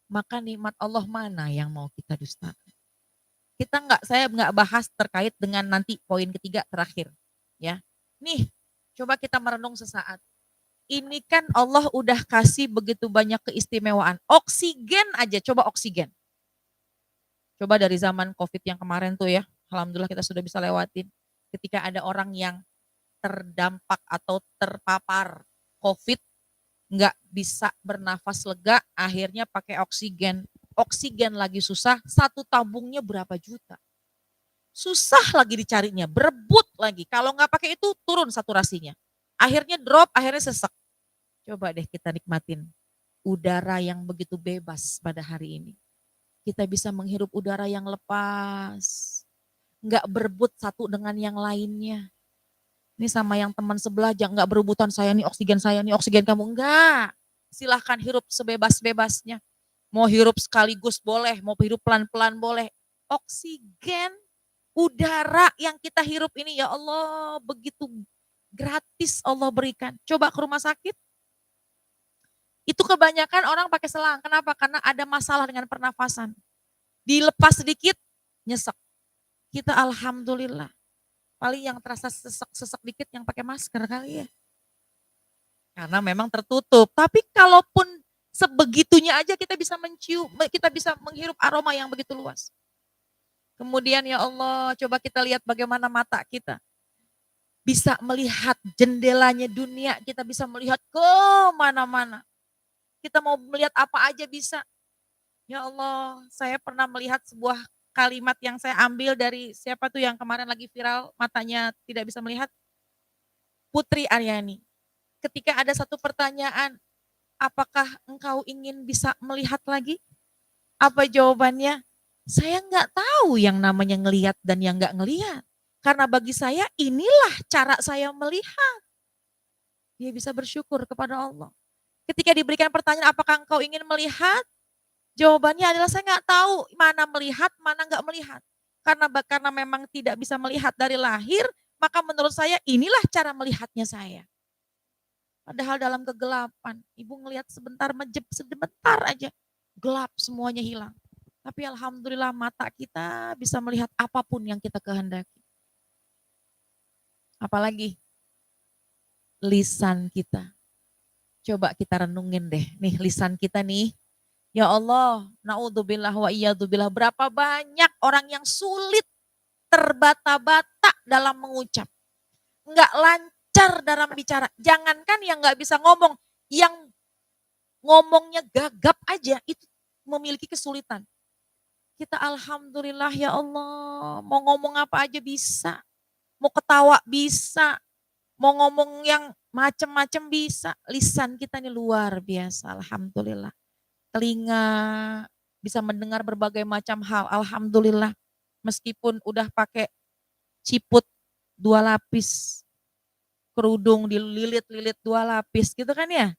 Maka nikmat Allah mana yang mau kita dustakan? Saya nggak bahas terkait dengan nanti poin ketiga terakhir. Ya, nih coba kita merenung sesaat. Ini kan Allah udah kasih begitu banyak keistimewaan. Oksigen aja, coba oksigen. Coba dari zaman COVID yang kemarin tuh ya, alhamdulillah kita sudah bisa lewatin. Ketika ada orang yang terdampak atau terpapar COVID, nggak bisa bernafas lega, akhirnya pakai oksigen. Oksigen lagi susah, satu tabungnya berapa juta. Susah lagi dicarinya, berebut lagi. Kalau nggak pakai itu turun saturasinya. Akhirnya drop, akhirnya sesek. Coba deh kita nikmatin udara yang begitu bebas pada hari ini. Kita bisa menghirup udara yang lepas. Nggak berebut satu dengan yang lainnya. Ini sama yang teman sebelah, jangan nggak berebutan saya nih oksigen kamu. Enggak. Silahkan hirup sebebas-bebasnya. Mau hirup sekaligus boleh, mau hirup pelan-pelan boleh. Oksigen, udara yang kita hirup ini ya Allah begitu gratis Allah berikan. Coba ke rumah sakit. Itu kebanyakan orang pakai selang. Kenapa? Karena ada masalah dengan pernafasan. Dilepas sedikit, nyesek. Kita alhamdulillah. Paling yang terasa sesek dikit yang pakai masker kali ya. Karena memang tertutup. Tapi kalaupun sebegitunya aja kita bisa mencium, kita bisa menghirup aroma yang begitu luas. Kemudian ya Allah, coba kita lihat bagaimana mata kita. Bisa melihat jendelanya dunia, kita bisa melihat ke mana-mana. Kita mau melihat apa aja bisa. Ya Allah, saya pernah melihat sebuah kalimat yang saya ambil dari siapa tuh yang kemarin lagi viral, matanya tidak bisa melihat. Putri Aryani. Ketika ada satu pertanyaan, apakah engkau ingin bisa melihat lagi? Apa jawabannya? Saya nggak tahu yang namanya ngelihat dan yang nggak ngelihat. Karena bagi saya inilah cara saya melihat. Dia bisa bersyukur kepada Allah. Ketika diberikan pertanyaan apakah engkau ingin melihat? Jawabannya adalah saya nggak tahu mana melihat, mana nggak melihat. Karena memang tidak bisa melihat dari lahir, maka menurut saya inilah cara melihatnya saya. Padahal dalam kegelapan, ibu ngelihat sebentar aja, gelap semuanya hilang. Tapi alhamdulillah mata kita bisa melihat apapun yang kita kehendaki. Apalagi lisan kita. Coba kita renungin deh, nih lisan kita nih. Ya Allah, na'udzubillah wa iyadzubillah. Berapa banyak orang yang sulit terbata-bata dalam mengucap. Enggak lancar dalam bicara. Jangankan yang enggak bisa ngomong, yang ngomongnya gagap aja itu memiliki kesulitan. Kita alhamdulillah ya Allah, mau ngomong apa aja bisa. Mau ketawa bisa. Mau ngomong yang macam-macam bisa. Lisan kita ini luar biasa, alhamdulillah. Telinga bisa mendengar berbagai macam hal, alhamdulillah. Meskipun udah pakai ciput 2 lapis, kerudung dililit-lilit 2 lapis gitu kan ya.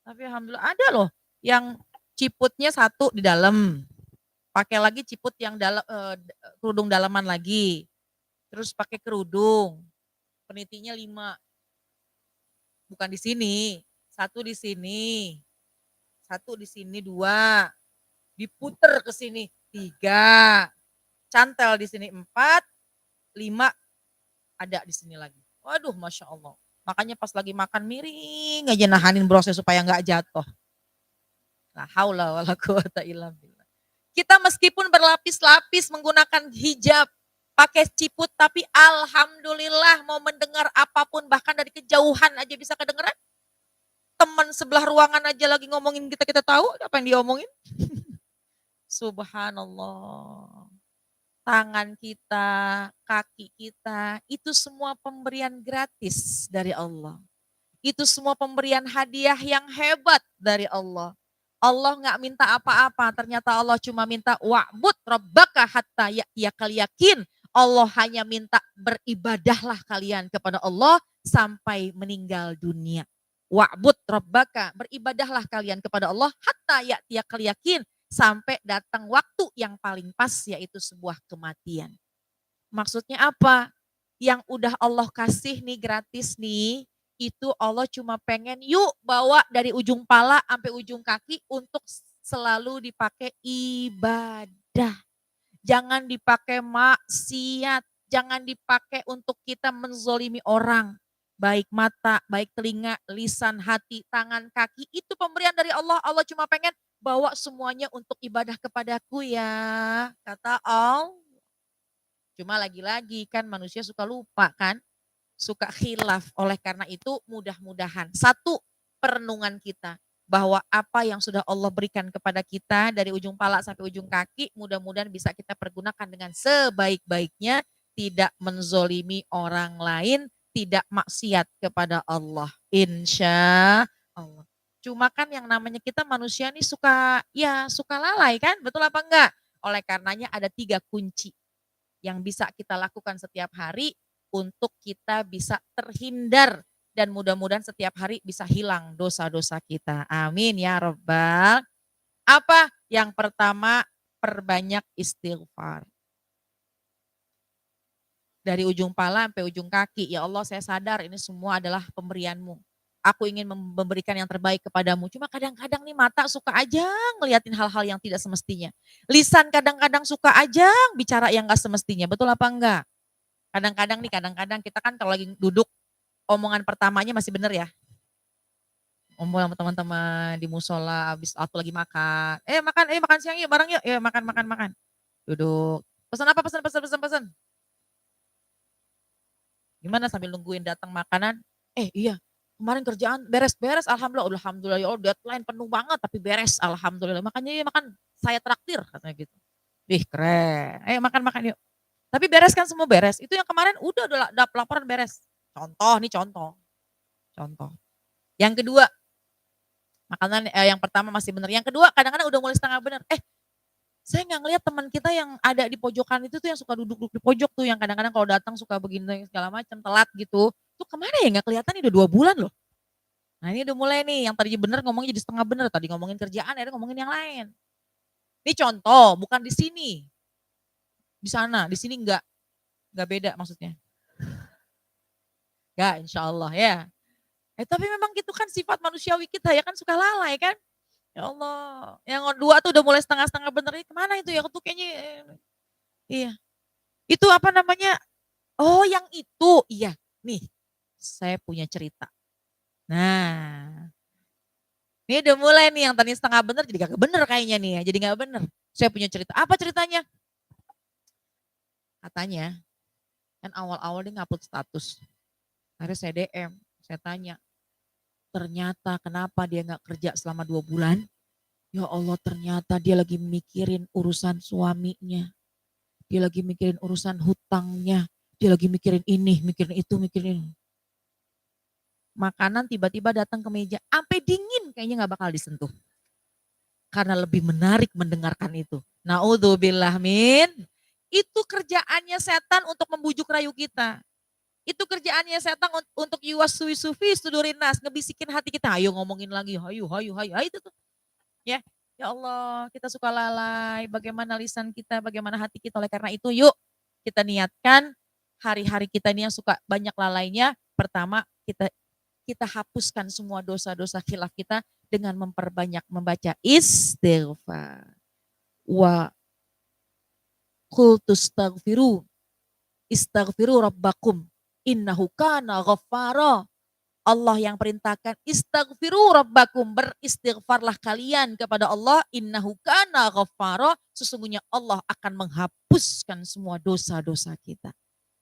Tapi alhamdulillah ada loh yang ciputnya 1 di dalam, pakai lagi ciput yang kerudung dalaman lagi, terus pakai kerudung, penitinya 5, bukan di sini, 1 di sini, 1 di sini 2, diputer ke sini 3, cantel di sini 4, 5 ada di sini lagi. Waduh, masya Allah. Makanya pas lagi makan miring aja nahanin brosnya supaya nggak jatuh. La haula wala quwata illa billah. Kita meskipun berlapis-lapis menggunakan hijab, pakai ciput, tapi alhamdulillah mau mendengar apapun bahkan dari kejauhan aja bisa kedengeran. Teman sebelah ruangan aja lagi ngomongin kita tahu apa yang diomongin. Subhanallah. Tangan kita, kaki kita, itu semua pemberian gratis dari Allah. Itu semua pemberian hadiah yang hebat dari Allah. Allah nggak minta apa-apa, ternyata Allah cuma minta wa'bud rabbaka hatta ya'tiyakal yakin. Allah hanya minta beribadahlah kalian kepada Allah sampai meninggal dunia. Wa'bud rabbaka, beribadahlah kalian kepada Allah hatta ya'tiyakal yakin. sampai datang waktu yang paling pas yaitu sebuah kematian. Maksudnya apa? Yang udah Allah kasih nih gratis nih, itu Allah cuma pengen yuk bawa dari ujung pala sampai ujung kaki untuk selalu dipakai ibadah. Jangan dipakai maksiat, jangan dipakai untuk kita menzolimi orang. Baik mata, baik telinga, lisan, hati, tangan, kaki, itu pemberian dari Allah. Allah cuma pengen bawa semuanya untuk ibadah kepadaku ya, kata Allah. Cuma lagi-lagi kan manusia suka lupa kan, suka khilaf. Oleh karena itu mudah-mudahan satu, perenungan kita bahwa apa yang sudah Allah berikan kepada kita dari ujung pala sampai ujung kaki, mudah-mudahan bisa kita pergunakan dengan sebaik-baiknya, tidak menzolimi orang lain, tidak maksiat kepada Allah. Insya Allah. Cuma kan yang namanya kita manusia nih suka lalai kan, betul apa enggak? Oleh karenanya ada 3 kunci yang bisa kita lakukan setiap hari untuk kita bisa terhindar dan mudah-mudahan setiap hari bisa hilang dosa-dosa kita. Amin ya Rabbal. Apa? Yang pertama, perbanyak istighfar. Dari ujung pala sampai ujung kaki, ya Allah saya sadar ini semua adalah pemberianmu. Aku ingin memberikan yang terbaik kepadamu. Cuma kadang-kadang nih mata suka aja ngeliatin hal-hal yang tidak semestinya. Lisan kadang-kadang suka aja bicara yang gak semestinya. Betul apa enggak? Kadang-kadang kita kan kalau lagi duduk, omongan pertamanya masih bener ya. Ngomong sama teman-teman di musola, habis aku lagi makan. Makan siang yuk, bareng yuk. Ya makan. Duduk. Pesan apa? Pesan. Gimana sambil nungguin datang makanan? Iya. Kemarin kerjaan beres, alhamdulillah ya Allah, deadline penuh banget tapi beres, alhamdulillah. Makanya ya makan, saya traktir katanya gitu. Ih keren, makan yuk. Tapi beres kan semua beres. Itu yang kemarin udah laporan beres. Contoh. Yang kedua, makanan yang pertama masih bener. Yang kedua kadang-kadang udah mulai setengah bener. Saya nggak ngeliat teman kita yang ada di pojokan itu tuh yang suka duduk di pojok tuh, yang kadang-kadang kalau datang suka begini segala macam, telat gitu. Tuh kemana ya, nggak kelihatan, ini udah 2 bulan loh. Nah ini udah mulai nih, yang tadinya bener ngomongnya jadi setengah bener, tadi ngomongin kerjaan, akhirnya ngomongin yang lain. Ini contoh, bukan di sini. Di sana, di sini enggak beda maksudnya. Enggak, insya Allah ya. Tapi memang gitu kan sifat manusiawi kita ya kan, suka lalai kan. Ya Allah, yang dua tuh udah mulai setengah-setengah bener, kemana itu ya, tuh kayaknya, iya. Itu apa namanya, oh yang itu, iya. Nih, saya punya cerita. Nah, ini udah mulai nih yang tadi setengah bener jadi gak bener kayaknya nih ya, jadi gak bener. Saya punya cerita, apa ceritanya? Katanya, kan awal-awal dia ngupload status. Akhirnya saya DM, saya tanya, ternyata kenapa dia gak kerja selama 2 bulan? Ya Allah, ternyata dia lagi mikirin urusan suaminya. Dia lagi mikirin urusan hutangnya. Dia lagi mikirin ini, mikirin itu, mikirin ini. Makanan tiba-tiba datang ke meja, sampai dingin kayaknya gak bakal disentuh. Karena lebih menarik mendengarkan itu. Naudzubillah min. Itu kerjaannya setan untuk membujuk rayu kita. Itu kerjaannya setan untuk yuwaswi sufi sudurin nas, ngebisikin hati kita, ayo ngomongin lagi, hayu, itu tuh. Ya Allah, kita suka lalai, bagaimana lisan kita, bagaimana hati kita. Oleh karena itu yuk kita niatkan hari-hari kita ini yang suka banyak lalainya. Pertama kita hapuskan semua dosa-dosa khilaf kita dengan memperbanyak membaca istighfar. Wa qultu istaghfiru rabbakum innahu kana ghaffara. Allah yang perintahkan istaghfiru rabbakum, beristighfarlah kalian kepada Allah, innahu kana ghaffara, sesungguhnya Allah akan menghapuskan semua dosa-dosa kita.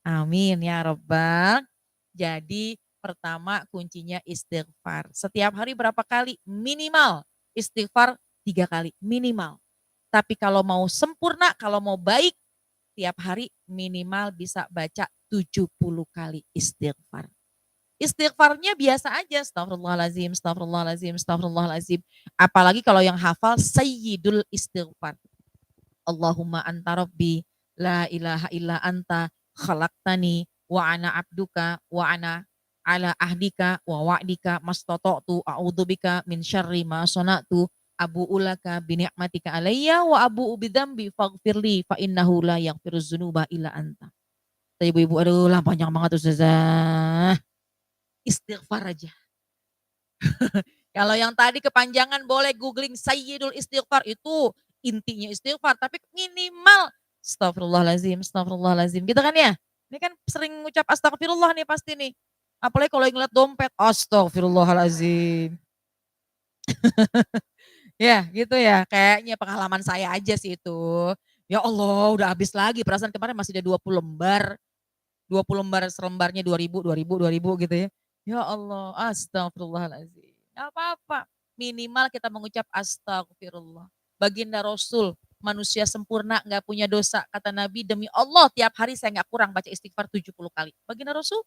Amin ya Rabbal. Jadi pertama kuncinya istighfar. Setiap hari berapa kali? Minimal istighfar 3 kali minimal. Tapi kalau mau sempurna, kalau mau baik, tiap hari minimal bisa baca 70 kali istighfar. Istighfarnya biasa aja, astagfirullahalazim, astagfirullahalazim, astagfirullahalazim. Apalagi kalau yang hafal sayyidul istighfar. Allahumma anta rabbi, la ilaha illa anta, khalaqtani, wa ana abduka, wa ana ala ahdika, wa wa'dika, mastata'tu, a'udzubika min syarri ma sona'tu, Abu'u laka bi ni'matika alayya wa abu'u bidzambi faghfirli fa innahu la yaghfiruz dzunuba illa anta. Ibu-ibu, aduh lah panjang banget Ustazah. Istighfar aja. Kalau yang tadi kepanjangan boleh googling Sayyidul Istighfar, itu intinya istighfar. Tapi minimal astagfirullahalazim, astagfirullahalazim. Gitu kan ya? Ini kan sering ngucap astagfirullah nih pasti nih. Apalagi kalau ngeliat dompet, astagfirullahalazim. Ya gitu ya, kayaknya pengalaman saya aja sih itu. Ya Allah, udah habis lagi. Perasaan kemarin masih ada 20 lembar. 20 lembar, selembarnya 2000, 2000, 2000 gitu ya. Ya Allah, astagfirullahaladzim. Gak apa-apa, minimal kita mengucap astagfirullah. Baginda Rasul, manusia sempurna, gak punya dosa. Kata Nabi, demi Allah tiap hari saya gak kurang baca istighfar 70 kali. Baginda Rasul,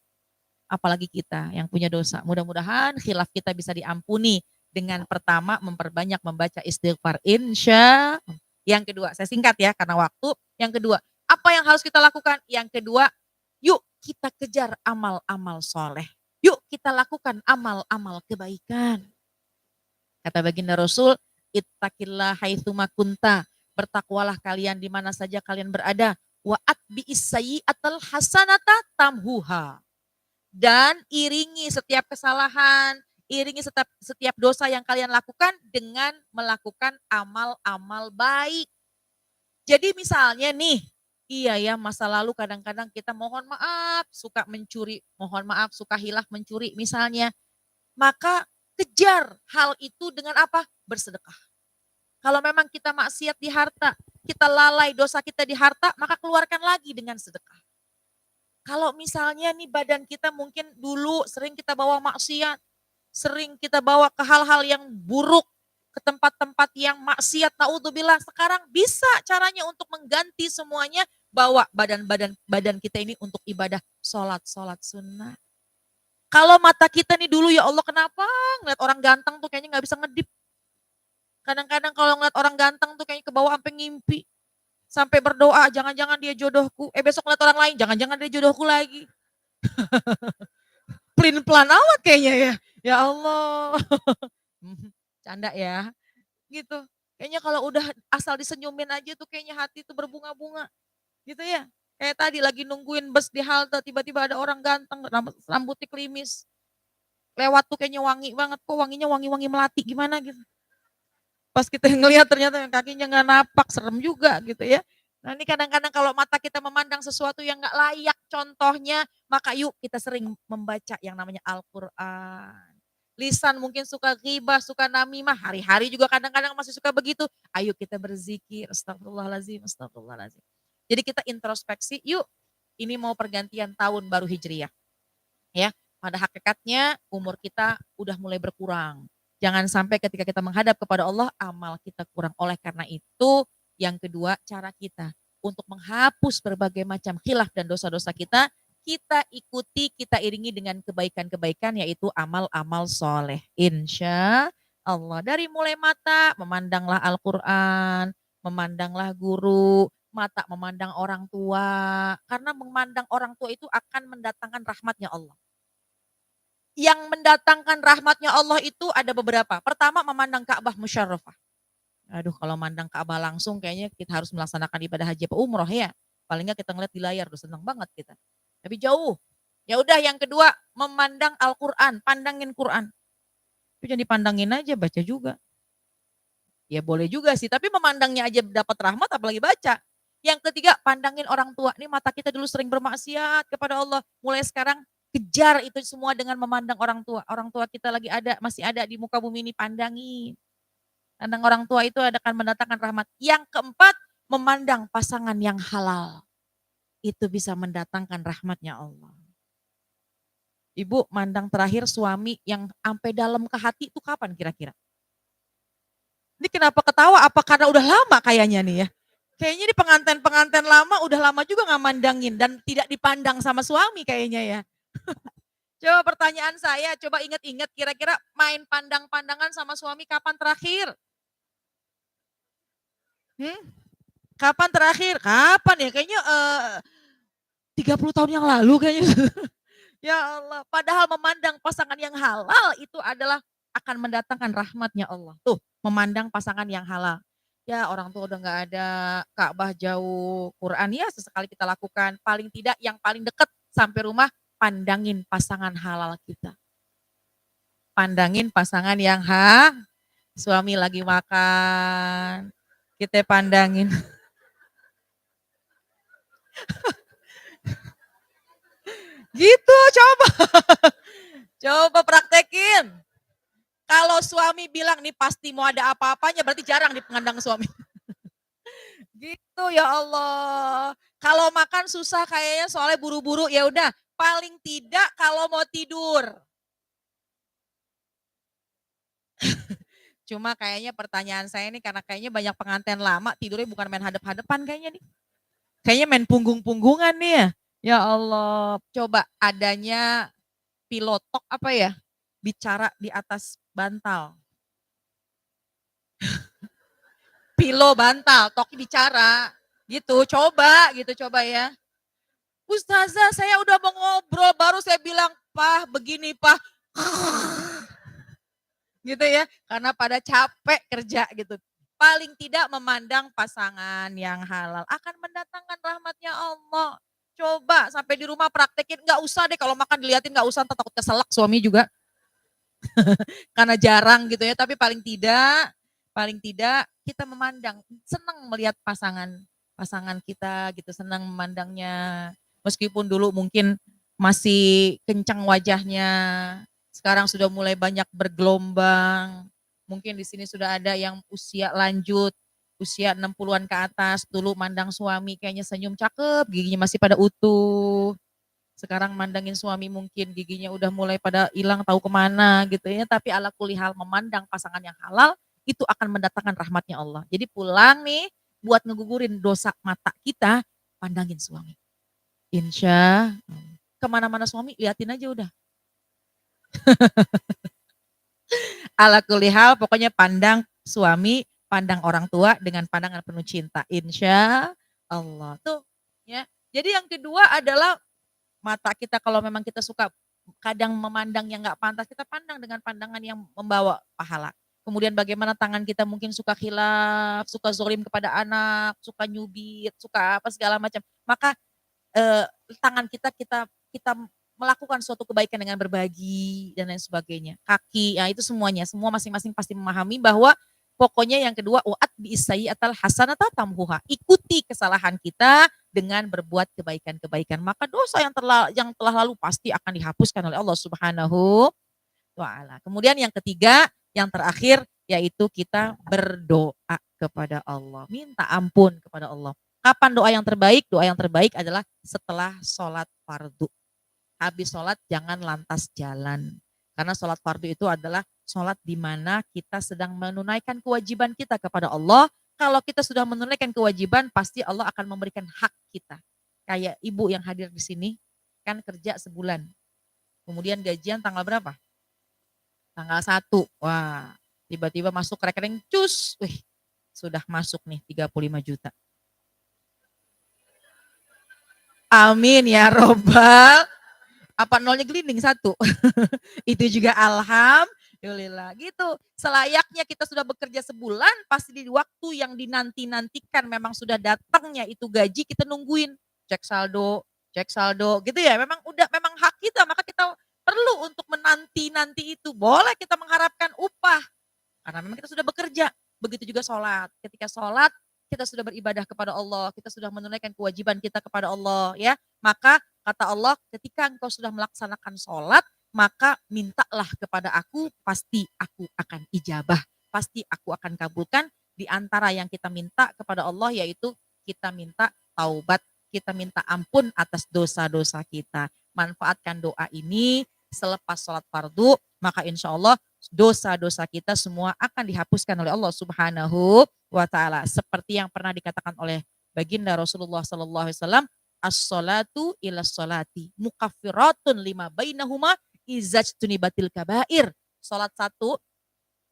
apalagi kita yang punya dosa. Mudah-mudahan khilaf kita bisa diampuni dengan pertama memperbanyak membaca istighfar. Insya. Yang kedua, saya singkat ya karena waktu. Yang kedua, apa yang harus kita lakukan? Yang kedua, yuk kita kejar amal-amal soleh. Yuk kita lakukan amal-amal kebaikan. Kata baginda Rasul, ittaqillah haitsuma kunta. Bertakwalah kalian di mana saja kalian berada. Wa atbi'is sayyi'atal hasanata tamhuha. Dan iringi setiap kesalahan, iringi setiap dosa yang kalian lakukan dengan melakukan amal-amal baik. Jadi misalnya nih, iya ya, masa lalu kadang-kadang kita mohon maaf, suka mencuri, mohon maaf, suka hilaf mencuri misalnya. Maka kejar hal itu dengan apa? Bersedekah. Kalau memang kita maksiat di harta, kita lalai dosa kita di harta, maka keluarkan lagi dengan sedekah. Kalau misalnya nih badan kita mungkin dulu sering kita bawa maksiat, sering kita bawa ke hal-hal yang buruk, ke tempat-tempat yang maksiat, naudzubillah. Sekarang bisa caranya untuk mengganti semuanya, bawa badan kita ini untuk ibadah sholat sunnah. Kalau mata kita nih dulu, ya Allah kenapa ngeliat orang ganteng tuh kayaknya nggak bisa ngedip. Kadang-kadang kalau ngeliat orang ganteng tuh kayaknya ke bawah sampai ngimpi. Sampai berdoa, jangan-jangan dia jodohku. Besok ngeliat orang lain, jangan-jangan dia jodohku lagi. Pelin-pelan amat kayaknya ya. Ya Allah. Canda ya. Gitu. Kayaknya kalau udah asal disenyumin aja tuh kayaknya hati tuh berbunga-bunga. Gitu ya. Kayak tadi lagi nungguin bus di halte, tiba-tiba ada orang ganteng, rambutnya klimis. Lewat tuh kayaknya wangi banget. Kok wanginya wangi-wangi melati gimana gitu. Pas kita ngelihat ternyata yang kakinya nggak napak, serem juga gitu ya. Nah ini kadang-kadang kalau mata kita memandang sesuatu yang nggak layak contohnya, maka yuk kita sering membaca yang namanya Al-Quran. Lisan mungkin suka ghibah, suka namimah, hari-hari juga kadang-kadang masih suka begitu. Ayo kita berzikir, astagfirullahaladzim, astagfirullahaladzim. Jadi kita introspeksi, yuk ini mau pergantian tahun baru Hijriyah. Ya, pada hakikatnya umur kita udah mulai berkurang. Jangan sampai ketika kita menghadap kepada Allah, amal kita kurang. Oleh karena itu, yang kedua, cara kita untuk menghapus berbagai macam khilaf dan dosa-dosa kita ikuti, kita iringi dengan kebaikan-kebaikan, yaitu amal-amal soleh. Insya Allah. Dari mulai mata, memandanglah Al-Quran, memandanglah guru, mata memandang orang tua. Karena memandang orang tua itu akan mendatangkan rahmatnya Allah. Yang mendatangkan rahmatnya Allah itu ada beberapa. Pertama, memandang Ka'bah musyarrafah. Aduh, kalau memandang Ka'bah langsung kayaknya kita harus melaksanakan ibadah haji atau umroh ya. Paling nggak kita ngeliat di layar, udah senang banget kita. Tapi jauh. Ya udah, yang kedua, memandang Al-Quran, pandangin Quran. Itu jangan dipandangin aja, baca juga. Ya boleh juga sih, tapi memandangnya aja dapat rahmat, apalagi baca. Yang ketiga, pandangin orang tua. Ini mata kita dulu sering bermaksiat kepada Allah. Mulai sekarang kejar itu semua dengan memandang orang tua. Orang tua kita lagi ada, masih ada di muka bumi ini, pandangin. Pandang orang tua itu akan mendatangkan rahmat. Yang keempat, memandang pasangan yang halal. Itu bisa mendatangkan rahmatnya Allah. Ibu, mandang terakhir suami yang sampai dalam ke hati itu kapan kira-kira? Ini kenapa ketawa? Apa karena udah lama kayaknya nih ya? Kayaknya di pengantin-pengantin lama udah lama juga nggak mandangin dan tidak dipandang sama suami kayaknya ya. Coba pertanyaan saya, coba ingat-ingat kira-kira main pandang-pandangan sama suami kapan terakhir? Kapan terakhir? Kapan ya? Kayaknya 30 tahun yang lalu kayaknya. Ya Allah, padahal memandang pasangan yang halal itu adalah akan mendatangkan rahmatnya Allah. Tuh, memandang pasangan yang halal. Ya orang tua udah nggak ada, Ka'bah jauh, Quran ya sesekali kita lakukan. Paling tidak yang paling dekat sampai rumah, pandangin pasangan halal kita. Pandangin pasangan yang suami lagi makan, kita pandangin. Gitu, coba. Coba praktekin. Kalau suami bilang nih pasti mau ada apa-apanya, berarti jarang dipandang suami. Gitu ya Allah. Kalau makan susah kayaknya soalnya buru-buru, ya udah paling tidak kalau mau tidur. Cuma kayaknya pertanyaan saya ini karena kayaknya banyak pengantin lama tidurnya bukan main hadap-hadapan kayaknya nih. Kayaknya main punggung-punggungan nih ya. Ya Allah, coba adanya pilotok apa ya? Bicara di atas bantal. Pilo bantal, tok bicara. Gitu, coba ya. Ustazah, saya udah mau ngobrol, baru saya bilang, "Pah, begini, Pah." Gitu ya, karena pada capek kerja gitu. Paling tidak memandang pasangan yang halal akan mendatangkan rahmatnya Allah. Coba sampai di rumah praktekin, nggak usah deh kalau makan diliatin, nggak usah, takut keselak suami juga. Karena jarang gitu ya, tapi paling tidak kita memandang, senang melihat pasangan kita gitu, senang memandangnya. Meskipun dulu mungkin masih kencang wajahnya, sekarang sudah mulai banyak bergelombang. Mungkin di sini sudah ada yang usia lanjut, usia 60-an ke atas, dulu mandang suami kayaknya senyum cakep, giginya masih pada utuh. Sekarang mandangin suami mungkin giginya udah mulai pada hilang tahu kemana gitu ya. Tapi ala kulli hal memandang pasangan yang halal itu akan mendatangkan rahmatnya Allah. Jadi pulang nih buat ngegugurin dosa mata kita, pandangin suami. Insya kemana-mana suami liatin aja udah. Ala kulli hal pokoknya pandang suami, pandang orang tua dengan pandangan penuh cinta. Insya Allah. Tuh ya. Jadi yang kedua adalah mata kita kalau memang kita suka kadang memandang yang nggak pantas, kita pandang dengan pandangan yang membawa pahala. Kemudian bagaimana tangan kita mungkin suka khilaf, suka zolim kepada anak, suka nyubit, suka apa segala macam. Maka tangan kita melakukan suatu kebaikan dengan berbagi dan lain sebagainya. Kaki, ya itu semuanya, semua masing-masing pasti memahami bahwa pokoknya yang kedua wa'at bi'isayyi'atal hasanata tamhuha. Ikuti kesalahan kita dengan berbuat kebaikan-kebaikan. Maka dosa yang telah lalu pasti akan dihapuskan oleh Allah Subhanahu wa ta'ala. Kemudian yang ketiga, yang terakhir yaitu kita berdoa kepada Allah. Minta ampun kepada Allah. Kapan doa yang terbaik? Doa yang terbaik adalah setelah sholat fardu. Habis sholat jangan lantas jalan. Karena sholat fardu itu adalah sholat di mana kita sedang menunaikan kewajiban kita kepada Allah. Kalau kita sudah menunaikan kewajiban, pasti Allah akan memberikan hak kita. Kayak ibu yang hadir di sini, kan kerja sebulan. Kemudian gajian tanggal berapa? Tanggal 1. Wah, tiba-tiba masuk rekening, cus. Wih, sudah masuk nih 35 juta. Amin ya robbal. Apa nolnya gelinding 1? Itu juga alhamdulillah. Gitu. Selayaknya kita sudah bekerja sebulan, pasti di waktu yang dinanti-nantikan memang sudah datangnya itu gaji, kita nungguin. Cek saldo gitu ya. Memang hak kita, maka kita perlu untuk menanti-nanti itu. Boleh kita mengharapkan upah. Karena memang kita sudah bekerja. Begitu juga sholat. Ketika sholat, kita sudah beribadah kepada Allah, kita sudah menunaikan kewajiban kita kepada Allah, ya. Maka kata Allah, ketika engkau sudah melaksanakan sholat, maka mintalah kepada aku, pasti aku akan ijabah, pasti aku akan kabulkan. Di antara yang kita minta kepada Allah yaitu kita minta taubat, kita minta ampun atas dosa-dosa kita. Manfaatkan doa ini selepas sholat fardu, maka insya Allah dosa-dosa kita semua akan dihapuskan oleh Allah Subhanahu wa ta'ala. Seperti yang pernah dikatakan oleh baginda Rasulullah sallallahu alaihi wasallam, as-salatu ila salati mukaffiratun lima bainahuma izajtunibatil kabair. Salat satu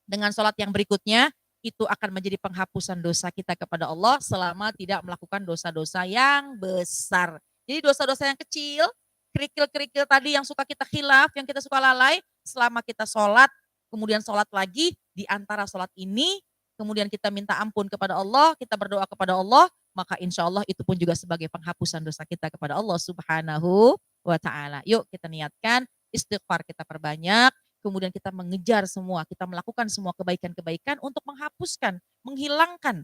dengan salat yang berikutnya itu akan menjadi penghapusan dosa kita kepada Allah selama tidak melakukan dosa-dosa yang besar. Jadi dosa-dosa yang kecil, kerikil-kerikil tadi yang suka kita khilaf, yang kita suka lalai, selama kita sholat, kemudian sholat lagi, di antara sholat ini, kemudian kita minta ampun kepada Allah, kita berdoa kepada Allah, maka insya Allah itu pun juga sebagai penghapusan dosa kita kepada Allah Subhanahu wa Ta'ala. Yuk kita niatkan, istighfar kita perbanyak, kemudian kita mengejar semua, kita melakukan semua kebaikan-kebaikan untuk menghapuskan, menghilangkan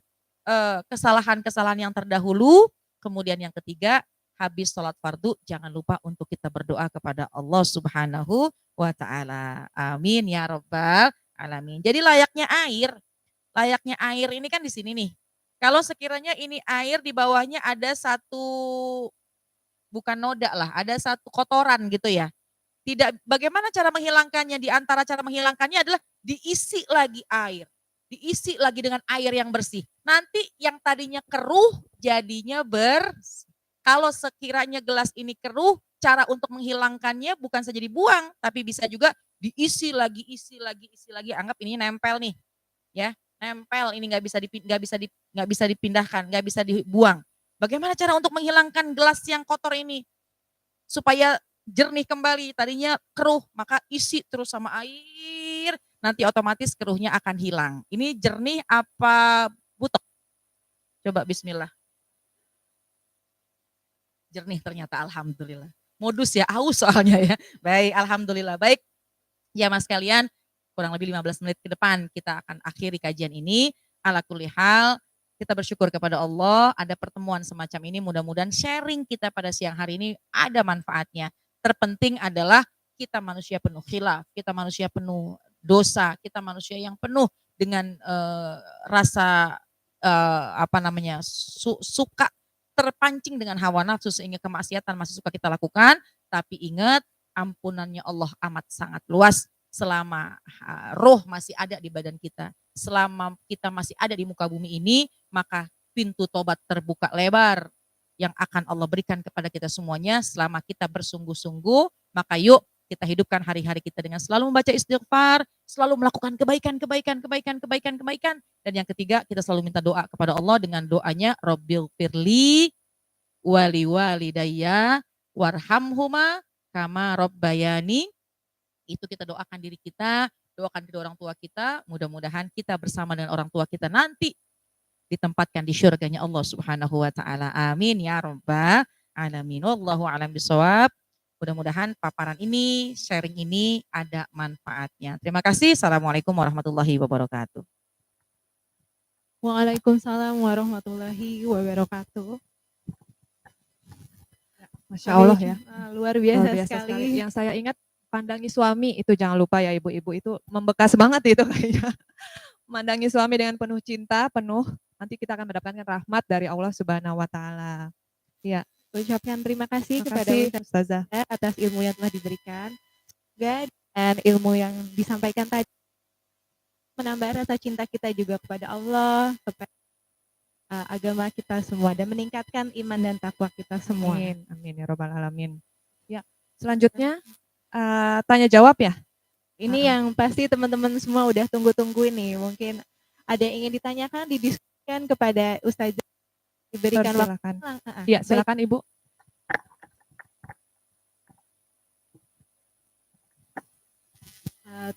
kesalahan-kesalahan yang terdahulu. Kemudian yang ketiga, habis sholat fardu jangan lupa untuk kita berdoa kepada Allah Subhanahu wa Ta'ala. Amin ya rabbal alamin. Jadi layaknya air ini kan di sini nih. Kalau sekiranya ini air di bawahnya ada satu, bukan noda lah, ada satu kotoran gitu ya. Tidak, bagaimana cara menghilangkannya? Di antara cara menghilangkannya adalah diisi lagi air. Diisi lagi dengan air yang bersih. Nanti yang tadinya keruh jadinya bersih. Kalau sekiranya gelas ini keruh, cara untuk menghilangkannya bukan saja dibuang, tapi bisa juga diisi lagi, isi lagi. Anggap ini nempel nih, ya, nempel ini nggak bisa dipindahkan, nggak bisa dibuang. Bagaimana cara untuk menghilangkan gelas yang kotor ini supaya jernih kembali? Tadinya keruh, maka isi terus sama air, nanti otomatis keruhnya akan hilang. Ini jernih apa butek? Coba bismillah. Jernih ternyata, alhamdulillah. Modus ya, aus soalnya ya. Baik, alhamdulillah. Baik, ya mas kalian, kurang lebih 15 menit ke depan kita akan akhiri kajian ini. Ala kulli hal, kita bersyukur kepada Allah ada pertemuan semacam ini. Mudah-mudahan sharing kita pada siang hari ini ada manfaatnya. Terpenting adalah kita manusia penuh khilaf, kita manusia penuh dosa, kita manusia yang penuh dengan rasa suka terpancing dengan hawa nafsu sehingga kemaksiatan masih suka kita lakukan. Tapi ingat, ampunannya Allah amat sangat luas. Selama roh masih ada di badan kita, selama kita masih ada di muka bumi ini, maka pintu tobat terbuka lebar yang akan Allah berikan kepada kita semuanya selama kita bersungguh-sungguh. Maka yuk kita hidupkan hari-hari kita dengan selalu membaca istighfar, selalu melakukan kebaikan. Dan yang ketiga, kita selalu minta doa kepada Allah dengan doanya Rabbil firli wali walidayya warhamhuma kama rabbayani. Itu kita doakan diri kita, doakan kedua orang tua kita, mudah-mudahan kita bersama dengan orang tua kita nanti ditempatkan di syurganya Allah Subhanahu wa Ta'ala. Amin ya rabbal alamin. Wallahu a'lam bishawab. Mudah-mudahan paparan ini, sharing ini ada manfaatnya. Terima kasih. Assalamualaikum warahmatullahi wabarakatuh. Waalaikumsalam warahmatullahi wabarakatuh. Masya Allah ya. Luar biasa, Luar biasa sekali. Yang saya ingat, pandangi suami itu jangan lupa ya ibu-ibu, itu membekas banget itu kayaknya. Mandangi suami dengan penuh cinta, penuh, nanti kita akan mendapatkan rahmat dari Allah Subhanahu wa Ta'ala. Ya, ucapkan terima kasih kepada Ustazah atas ilmu yang telah diberikan. Dan ilmu yang disampaikan tadi menambah rasa cinta kita juga kepada Allah, kepada agama kita semua, dan meningkatkan iman dan takwa kita semua. Amin, amin ya robbal alamin. Ya, selanjutnya tanya jawab ya. Ini yang pasti teman-teman semua udah tunggu-tunggu ini. Mungkin ada yang ingin ditanyakan, didiskusikan kepada Ustazah. Diberikan silakan. waktu. Ya, silakan Ibu.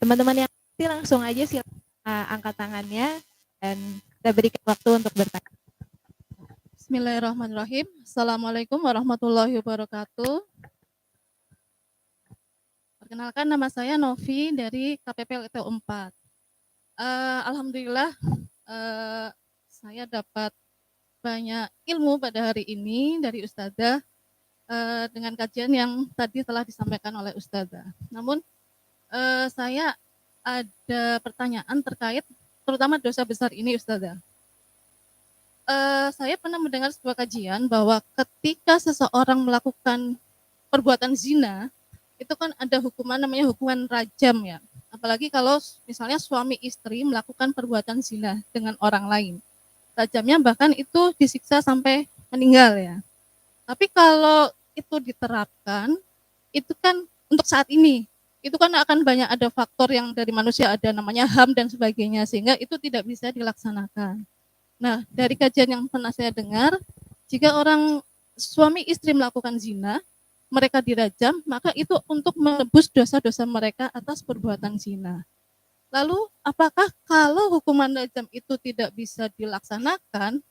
Teman-teman yang langsung aja angkat tangannya dan kita berikan waktu untuk bertanya. Bismillahirrahmanirrahim. Assalamualaikum warahmatullahi wabarakatuh. Perkenalkan, nama saya Novi dari KPP LTO 4. Alhamdulillah saya dapat banyak ilmu pada hari ini dari Ustazah dengan kajian yang tadi telah disampaikan oleh Ustazah. Namun saya ada pertanyaan terkait terutama dosa besar ini Ustazah. Saya pernah mendengar sebuah kajian bahwa ketika seseorang melakukan perbuatan zina, itu kan ada hukuman namanya hukuman rajam ya. Apalagi kalau misalnya suami istri melakukan perbuatan zina dengan orang lain. Rajamnya bahkan itu disiksa sampai meninggal ya. Tapi kalau itu diterapkan, itu kan untuk saat ini, itu kan akan banyak ada faktor yang dari manusia, ada namanya HAM dan sebagainya, sehingga itu tidak bisa dilaksanakan. Nah, dari kajian yang pernah saya dengar, jika orang suami istri melakukan zina, mereka dirajam, maka itu untuk menebus dosa-dosa mereka atas perbuatan zina. Lalu apakah kalau hukuman rajam itu tidak bisa dilaksanakan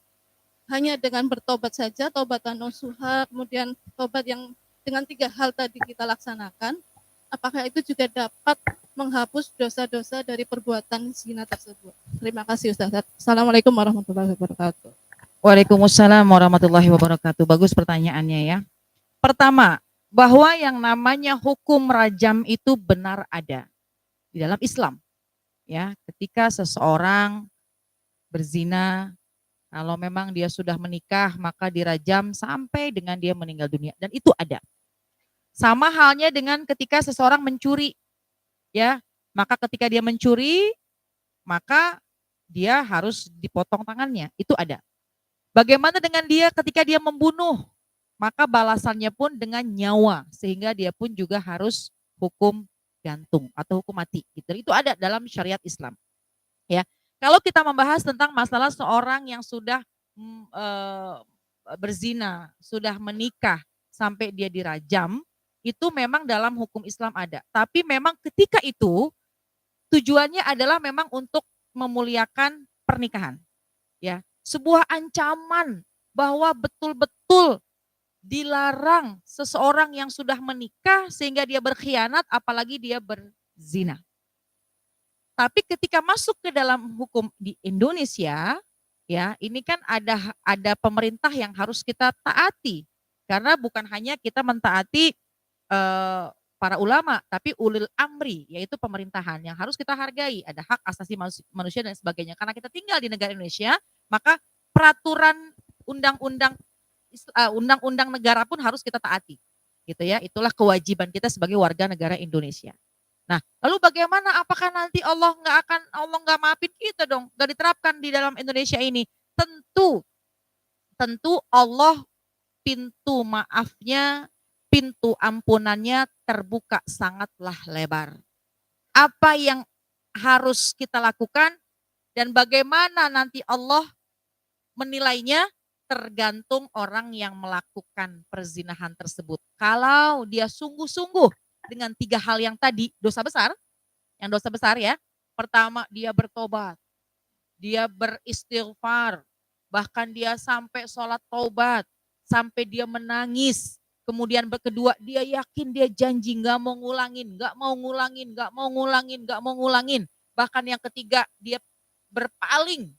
hanya dengan bertobat saja, tobatan nasuha, kemudian tobat yang dengan 3 hal tadi kita laksanakan, apakah itu juga dapat menghapus dosa-dosa dari perbuatan zina tersebut? Terima kasih Ustaz. Assalamualaikum warahmatullahi wabarakatuh. Waalaikumsalam warahmatullahi wabarakatuh. Bagus pertanyaannya ya. Pertama, bahwa yang namanya hukum rajam itu benar ada di dalam Islam. Ya, ketika seseorang berzina, kalau memang dia sudah menikah maka dirajam sampai dengan dia meninggal dunia, dan itu ada. Sama halnya dengan ketika seseorang mencuri, ya, maka ketika dia mencuri maka dia harus dipotong tangannya, itu ada. Bagaimana dengan dia ketika dia membunuh, maka balasannya pun dengan nyawa, sehingga dia pun juga harus hukum gantung atau hukum mati. Gitu. Itu ada dalam syariat Islam. Ya, kalau kita membahas tentang masalah seorang yang sudah berzina, sudah menikah sampai dia dirajam, itu memang dalam hukum Islam ada. Tapi memang ketika itu tujuannya adalah memang untuk memuliakan pernikahan. Ya, sebuah ancaman bahwa betul-betul dilarang seseorang yang sudah menikah sehingga dia berkhianat, apalagi dia berzina. Tapi ketika masuk ke dalam hukum di Indonesia, ya ini kan ada pemerintah yang harus kita taati, karena bukan hanya kita mentaati para ulama, tapi ulil amri, yaitu pemerintahan yang harus kita hargai. Ada hak asasi manusia dan sebagainya. Karena kita tinggal di negara Indonesia, maka peraturan undang-undang negara pun harus kita taati, gitu ya. Itulah kewajiban kita sebagai warga negara Indonesia. Nah, lalu bagaimana? Apakah nanti Allah nggak maafin kita dong? Nggak diterapkan di dalam Indonesia ini? Tentu Allah pintu maafnya, pintu ampunannya terbuka sangatlah lebar. Apa yang harus kita lakukan dan bagaimana nanti Allah menilainya tergantung orang yang melakukan perzinahan tersebut. Kalau dia sungguh-sungguh dengan 3 hal yang tadi, dosa besar ya. Pertama, dia bertobat, dia beristighfar, bahkan dia sampai sholat taubat, sampai dia menangis. Kemudian kedua, dia yakin, dia janji nggak mau ngulangin. Bahkan yang ketiga, dia berpaling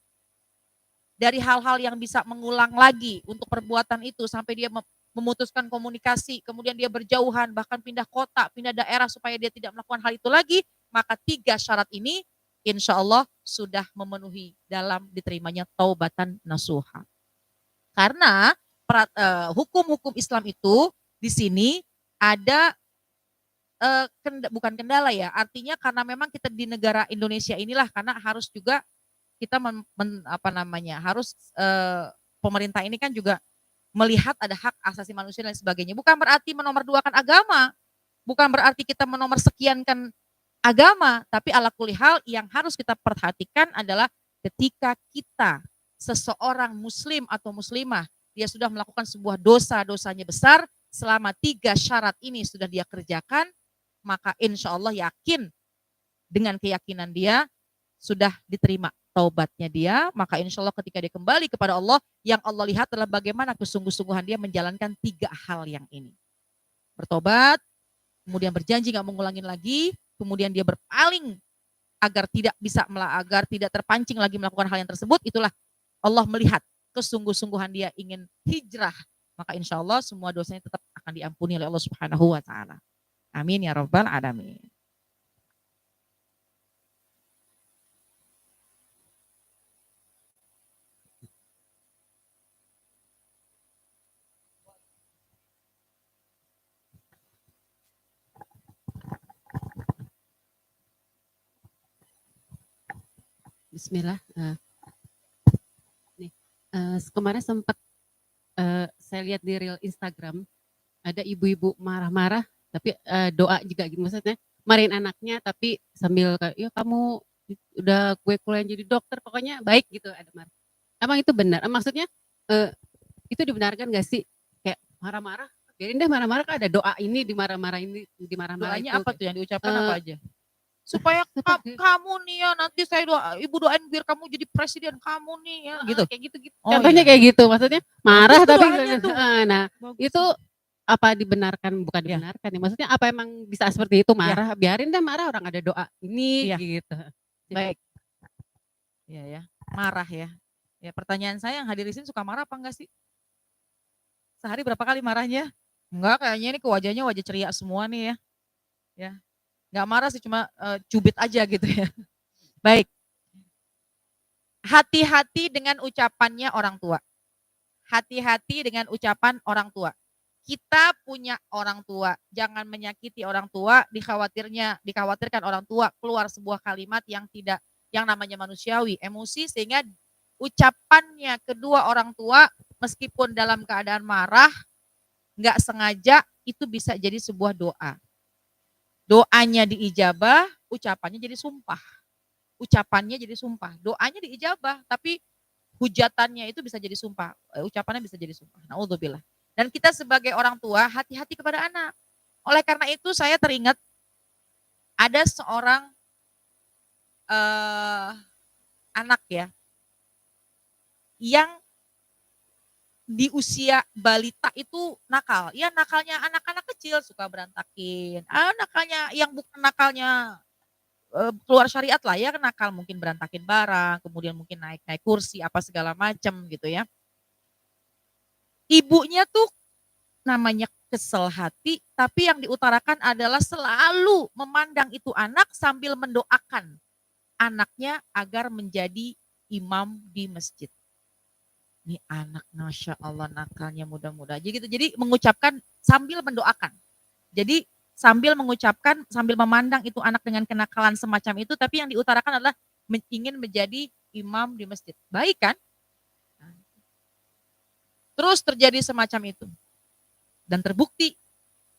dari hal-hal yang bisa mengulang lagi untuk perbuatan itu sampai dia memutuskan komunikasi, kemudian dia berjauhan, bahkan pindah kota, pindah daerah supaya dia tidak melakukan hal itu lagi, maka 3 syarat ini insya Allah sudah memenuhi dalam diterimanya taubatan nasuha. Karena hukum-hukum Islam itu di sini ada bukan kendala ya, artinya karena memang kita di negara Indonesia inilah, karena harus juga kita harus pemerintah ini kan juga melihat ada hak asasi manusia dan sebagainya. Bukan berarti menomorduakan agama, bukan berarti kita menomarsekiankan agama, tapi ala kulli hal yang harus kita perhatikan adalah ketika kita seseorang muslim atau muslimah, dia sudah melakukan sebuah dosanya besar, selama 3 syarat ini sudah dia kerjakan, maka insya Allah yakin dengan keyakinan dia sudah diterima taubatnya dia, maka insya Allah ketika dia kembali kepada Allah, yang Allah lihat adalah bagaimana kesungguh-sungguhan dia menjalankan 3 hal yang ini. Bertobat, kemudian berjanji gak mengulangin lagi, kemudian dia berpaling agar tidak terpancing lagi melakukan hal yang tersebut. Itulah Allah melihat kesungguh-sungguhan dia ingin hijrah, maka insya Allah semua dosanya tetap akan diampuni oleh Allah Subhanahu wa Ta'ala. Amin ya Rabbal Alamin. Bismillah. Kemarin sempat saya lihat di reel Instagram ada ibu-ibu marah-marah, tapi doa juga gitu, maksudnya marahin anaknya tapi sambil kayak, ya kamu udah gue kuliah jadi dokter pokoknya baik gitu, ada marah. Emang itu benar? Maksudnya itu dibenarkan gak sih? Kayak marah-marah, biarin deh marah-marah, kan ada doa ini dimarah-marah ini dimarah-marah. Doanya apa tuh yang diucapkan apa aja? supaya kamu nih ya nanti saya ibu doain biar kamu jadi presiden kamu nih ya gitu. Kayak gitu-gitu. Oh, Contohnya iya. kayak gitu, maksudnya marah Bagus tuh tapi doanya tuh. nah Bagus. itu apa dibenarkan bukan Iya. dibenarkan ya, maksudnya apa emang bisa seperti itu marah, biarin deh marah orang ada doa ini Iya. gitu. Baik. Iya ya, marah ya. Ya pertanyaan saya yang hadir di sini suka marah apa enggak sih? Sehari berapa kali marahnya? Enggak, kayaknya ini ke wajahnya wajah ceria semua nih ya. Ya. Enggak marah sih, cuma cubit aja gitu ya. Baik. Hati-hati dengan ucapannya orang tua. Hati-hati dengan ucapan orang tua. Kita punya orang tua, jangan menyakiti orang tua, dikhawatirkan orang tua keluar sebuah kalimat yang tidak, yang namanya manusiawi, emosi, sehingga ucapannya kedua orang tua meskipun dalam keadaan marah, nggak sengaja, itu bisa jadi sebuah doa. Doanya diijabah, ucapannya jadi sumpah. Ucapannya jadi sumpah. Doanya diijabah, tapi hujatannya itu bisa jadi sumpah. Ucapannya bisa jadi sumpah. Naudzubillah. Dan kita sebagai orang tua, hati-hati kepada anak. Oleh karena itu saya teringat ada seorang anak ya, yang di usia balita itu nakal. Ya nakalnya anak-anak kecil, suka berantakin. Nakalnya yang bukan nakalnya keluar syariat lah ya, nakal mungkin berantakin barang, kemudian mungkin naik kursi apa segala macam gitu ya. Ibunya tuh namanya kesel hati, tapi yang diutarakan adalah selalu memandang itu anak sambil mendoakan anaknya agar menjadi imam di masjid. Ini anak, Masya Allah, nakalnya mudah-mudahan aja gitu. Jadi mengucapkan sambil mendoakan. Jadi sambil mengucapkan, sambil memandang itu anak dengan kenakalan semacam itu, tapi yang diutarakan adalah ingin menjadi imam di masjid. Baik kan? Terus terjadi semacam itu. Dan terbukti,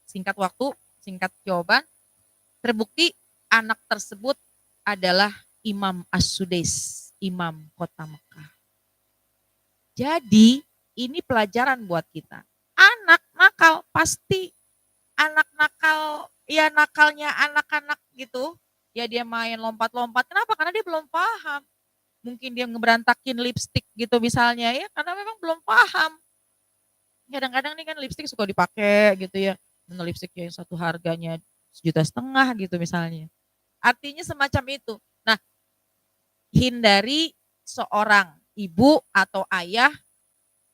singkat waktu, singkat jawaban, terbukti anak tersebut adalah Imam As-Sudais, imam kota Mekah. Jadi ini pelajaran buat kita. Anak nakal pasti, anak nakal, ya nakalnya anak-anak gitu, ya dia main lompat-lompat. Kenapa? Karena dia belum paham. Mungkin dia ngeberantakin lipstik gitu misalnya ya, karena memang belum paham. Kadang-kadang nih kan lipstik suka dipakai gitu ya, lipstik yang satu harganya 1,5 juta gitu misalnya. Artinya semacam itu. Nah, hindari seorang ibu atau ayah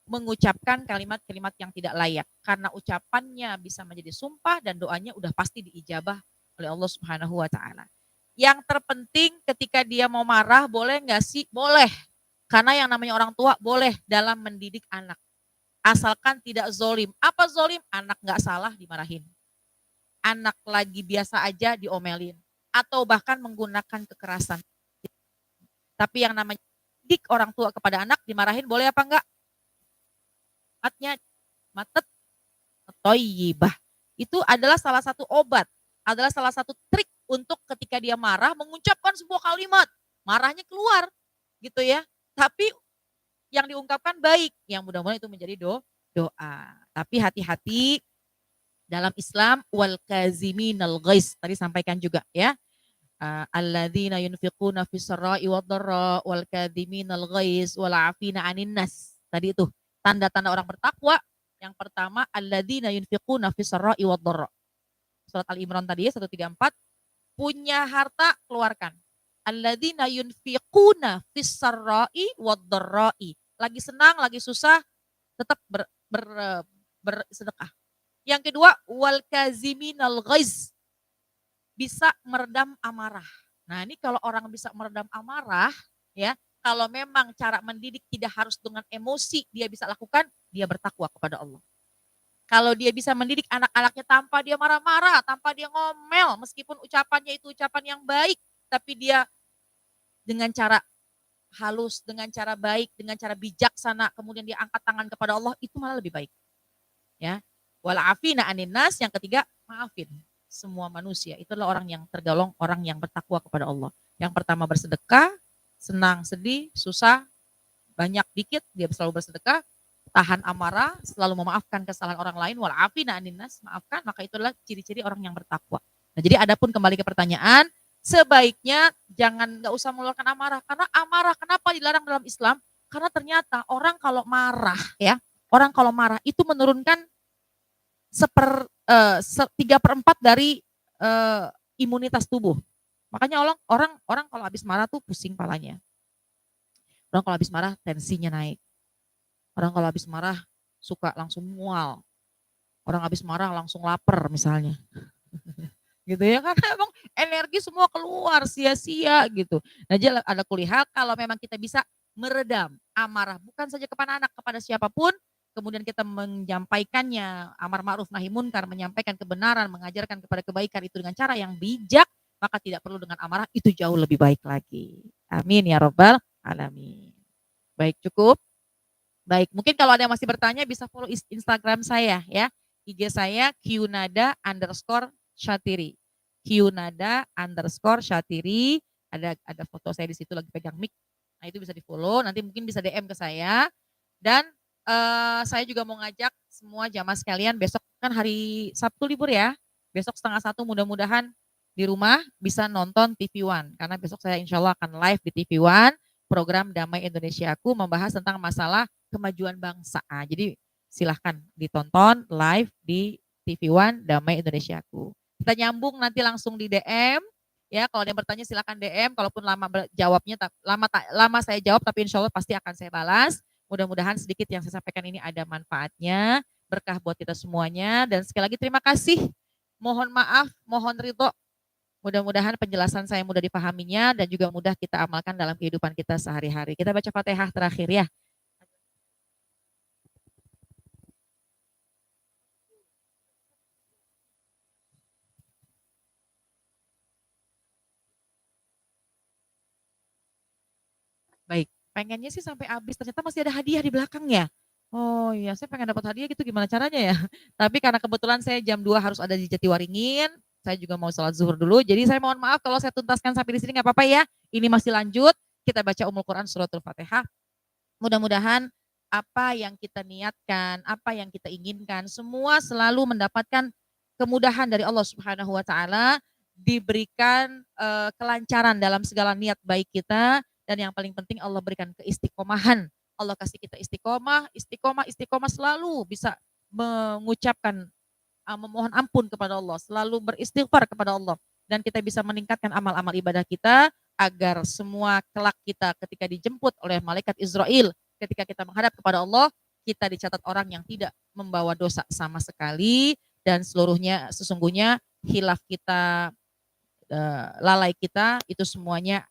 mengucapkan kalimat-kalimat yang tidak layak, karena ucapannya bisa menjadi sumpah dan doanya udah pasti diijabah oleh Allah Subhanahu wa taala. Yang terpenting ketika dia mau marah, boleh nggak sih? Boleh. Karena yang namanya orang tua boleh dalam mendidik anak. Asalkan tidak zolim. Apa zolim? Anak nggak salah dimarahin. Anak lagi biasa aja diomelin. Atau bahkan menggunakan kekerasan. Tapi yang namanya didik orang tua kepada anak dimarahin boleh apa enggak? Matet toyibah. Itu adalah salah satu obat. Adalah salah satu trik untuk ketika dia marah mengucapkan sebuah kalimat. Marahnya keluar gitu ya. Tapi yang diungkapkan baik, yang mudah-mudahan itu menjadi doa. Tapi hati-hati dalam Islam, wal kaziminal ghaiz, tadi sampaikan juga ya. Alladzina yunfiquna fis sarai wad dharra wal kaziminal ghaiz wal afina 'anin nas. Tadi itu tanda-tanda orang bertakwa. Yang pertama, alladzina yunfiquna fis sarai wad dharra. Surat Al-Imran tadi ya 134, punya harta keluarkan. Alladzina yunfiquna fis sarai wad dharra'i. Lagi senang, lagi susah, tetap bersedekah. Yang kedua, wal kaziminal ghaiz, bisa meredam amarah. Nah, ini kalau orang bisa meredam amarah, ya, kalau memang cara mendidik tidak harus dengan emosi dia bisa lakukan, dia bertakwa kepada Allah. Kalau dia bisa mendidik anak-anaknya tanpa dia marah-marah, tanpa dia ngomel, meskipun ucapannya itu ucapan yang baik, tapi dia dengan cara halus, dengan cara baik, dengan cara bijaksana, kemudian dia angkat tangan kepada Allah, itu malah lebih baik. Ya. Wal afina 'anin nas, yang ketiga, maafin semua manusia. Itulah orang yang tergolong orang yang bertakwa kepada Allah. Yang pertama bersedekah, senang, sedih, susah, banyak dikit, dia selalu bersedekah, tahan amarah, selalu memaafkan kesalahan orang lain, wal afina 'anin nas, maafkan, maka itulah ciri-ciri orang yang bertakwa. Nah, jadi adapun kembali ke pertanyaan, sebaiknya nggak usah mengeluarkan amarah. Karena amarah kenapa dilarang dalam Islam? Karena ternyata orang kalau marah ya, orang kalau marah itu menurunkan 3/4 dari imunitas tubuh. Makanya orang kalau habis marah tuh pusing palanya. Orang kalau habis marah tensinya naik. Orang kalau habis marah suka langsung mual. Orang habis marah langsung lapar misalnya. Gitu ya, karena emang energi semua keluar sia-sia gitu. Nah, jadi ada kuliah kalau memang kita bisa meredam amarah bukan saja kepada anak, kepada siapapun, kemudian kita menyampaikannya amar ma'ruf nahi munkar, menyampaikan kebenaran, mengajarkan kepada kebaikan itu dengan cara yang bijak, maka tidak perlu dengan amarah, itu jauh lebih baik lagi. Amin ya robbal alamin. Baik, cukup. Baik, mungkin kalau ada yang masih bertanya bisa follow Instagram saya ya. IG saya Qnada_Syatiri. Qnada_Syatiri. Ada foto saya di situ lagi pegang mic. Nah, itu bisa di follow. Nanti mungkin bisa DM ke saya. Dan saya juga mau ngajak semua jamaah sekalian, besok kan hari Sabtu libur ya. Besok 12:30 mudah-mudahan di rumah bisa nonton TV One. Karena besok saya insya Allah akan live di TV One. Program Damai Indonesiaku membahas tentang masalah kemajuan bangsa. Jadi silahkan ditonton live di TV One Damai Indonesiaku. Kita nyambung nanti langsung di DM. Ya, kalau ada yang bertanya silahkan DM. Kalaupun lama jawabnya, lama saya jawab, tapi insya Allah pasti akan saya balas. Mudah-mudahan sedikit yang saya sampaikan ini ada manfaatnya, berkah buat kita semuanya. Dan sekali lagi terima kasih. Mohon maaf, mohon ridho. Mudah-mudahan penjelasan saya mudah dipahaminya dan juga mudah kita amalkan dalam kehidupan kita sehari-hari. Kita baca Fatihah terakhir ya. Baik, pengennya sih sampai habis, ternyata masih ada hadiah di belakangnya. Oh iya, saya pengen dapat hadiah gitu, gimana caranya ya? Tapi karena kebetulan saya jam 2 harus ada di Jatiwaringin, saya juga mau sholat zuhur dulu, jadi saya mohon maaf kalau saya tuntaskan sampai di sini nggak apa-apa ya. Ini masih lanjut, kita baca Ummul Quran suratul Fatihah. Mudah-mudahan apa yang kita niatkan, apa yang kita inginkan, semua selalu mendapatkan kemudahan dari Allah Subhanahu wa taala, diberikan kelancaran dalam segala niat baik kita, dan yang paling penting Allah berikan keistiqomahan. Allah kasih kita istiqomah selalu bisa mengucapkan memohon ampun kepada Allah, selalu beristighfar kepada Allah, dan kita bisa meningkatkan amal-amal ibadah kita agar semua kelak kita ketika dijemput oleh malaikat Israel, ketika kita menghadap kepada Allah, kita dicatat orang yang tidak membawa dosa sama sekali, dan seluruhnya sesungguhnya hilaf kita, lalai kita, itu semuanya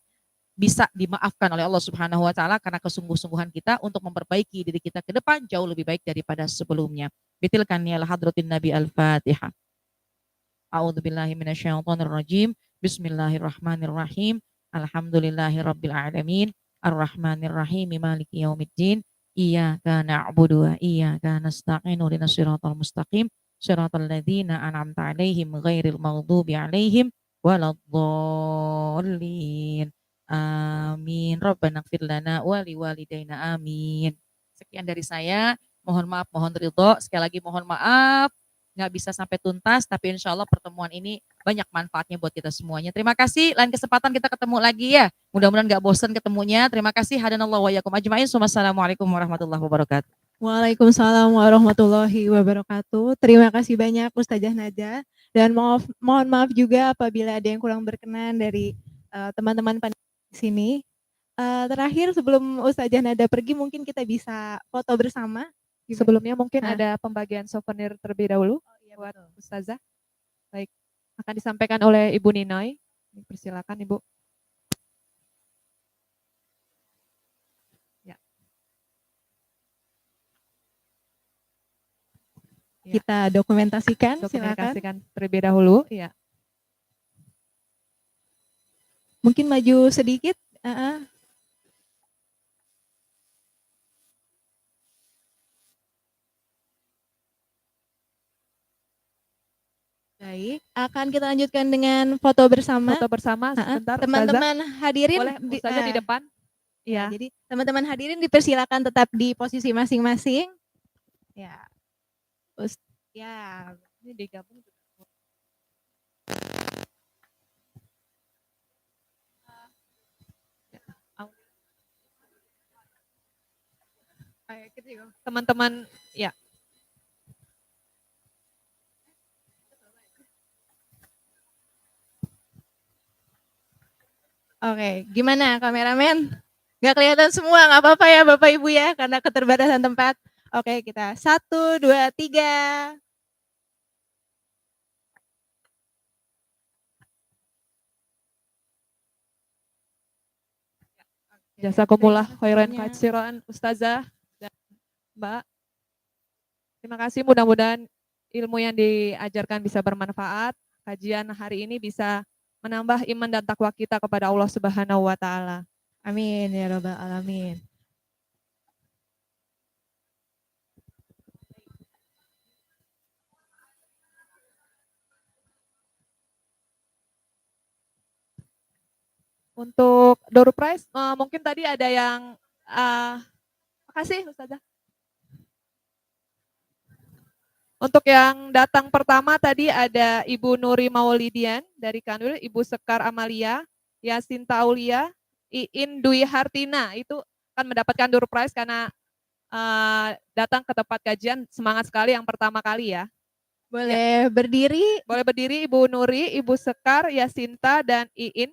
bisa dimaafkan oleh Allah Subhanahu wa taala karena kesungguh-sungguhan kita untuk memperbaiki diri kita ke depan jauh lebih baik daripada sebelumnya. Bitilkan ya hadratin Nabi Al-Fatihah. A'udzubillahi minasyaitonirrajim. Bismillahirrahmanirrahim. Alhamdulillahirabbil alamin. Arrahmanirrahim. Maliki yaumiddin. Iyyaka na'budu wa iyyaka nasta'in. Ihdinas siratal mustaqim. Siratal ladzina an'amta 'alaihim ghairil maghdubi 'alaihim waladdallin. Amin. Rabbana ighfir lana wa liwalidayna amin. Sekian dari saya. Mohon maaf, mohon ridho. Sekali lagi mohon maaf. Nggak bisa sampai tuntas, tapi insya Allah pertemuan ini banyak manfaatnya buat kita semuanya. Terima kasih. Lain kesempatan kita ketemu lagi ya. Mudah-mudahan nggak bosan ketemunya. Terima kasih. Hadanallahu wa iyyakum ajma'in. Wassalamualaikum warahmatullahi wabarakatuh. Waalaikumsalam warahmatullahi wabarakatuh. Terima kasih banyak Ustazah Nada. Dan mohon maaf juga apabila ada yang kurang berkenan dari teman-teman di sini. Terakhir sebelum Ustazah Nada pergi mungkin kita bisa foto bersama. Sebelumnya mungkin ada pembagian souvenir terlebih dahulu buat Ustazah. Baik, akan disampaikan oleh Ibu Ninoy. Persilakan Ibu. Ya. Kita dokumentasikan, Dokumentasikan terlebih dahulu. Ya. Mungkin maju sedikit. Baik, akan kita lanjutkan dengan foto bersama. Foto bersama sebentar. Teman-teman hadirin boleh Ustazah di depan. Ya. Jadi teman-teman hadirin dipersilakan tetap di posisi masing-masing. Ya. Ya, ini digabung. Teman-teman, ya. Oke, gimana kameramen? Gak kelihatan semua, nggak apa-apa ya Bapak Ibu ya, karena keterbatasan tempat. Oke, kita 1, 2, 3. Jazakumullah khairan Semuanya. katsiran Ustazah dan Mbak. Terima kasih, mudah-mudahan ilmu yang diajarkan bisa bermanfaat. Kajian hari ini bisa menambah iman dan takwa kita kepada Allah Subhanahu wa taala. Amin ya robbal alamin. Untuk door prize mungkin tadi ada yang makasih Ustazah. Untuk yang datang pertama tadi ada Ibu Nuri Maulidian dari Kanwil, Ibu Sekar Amalia, Yasin Taulia, Iin Dwi Hartina, itu akan mendapatkan door prize karena datang ke tempat kajian, semangat sekali yang pertama kali ya. Boleh berdiri. Boleh berdiri Ibu Nuri, Ibu Sekar, Yasinta, dan Iin.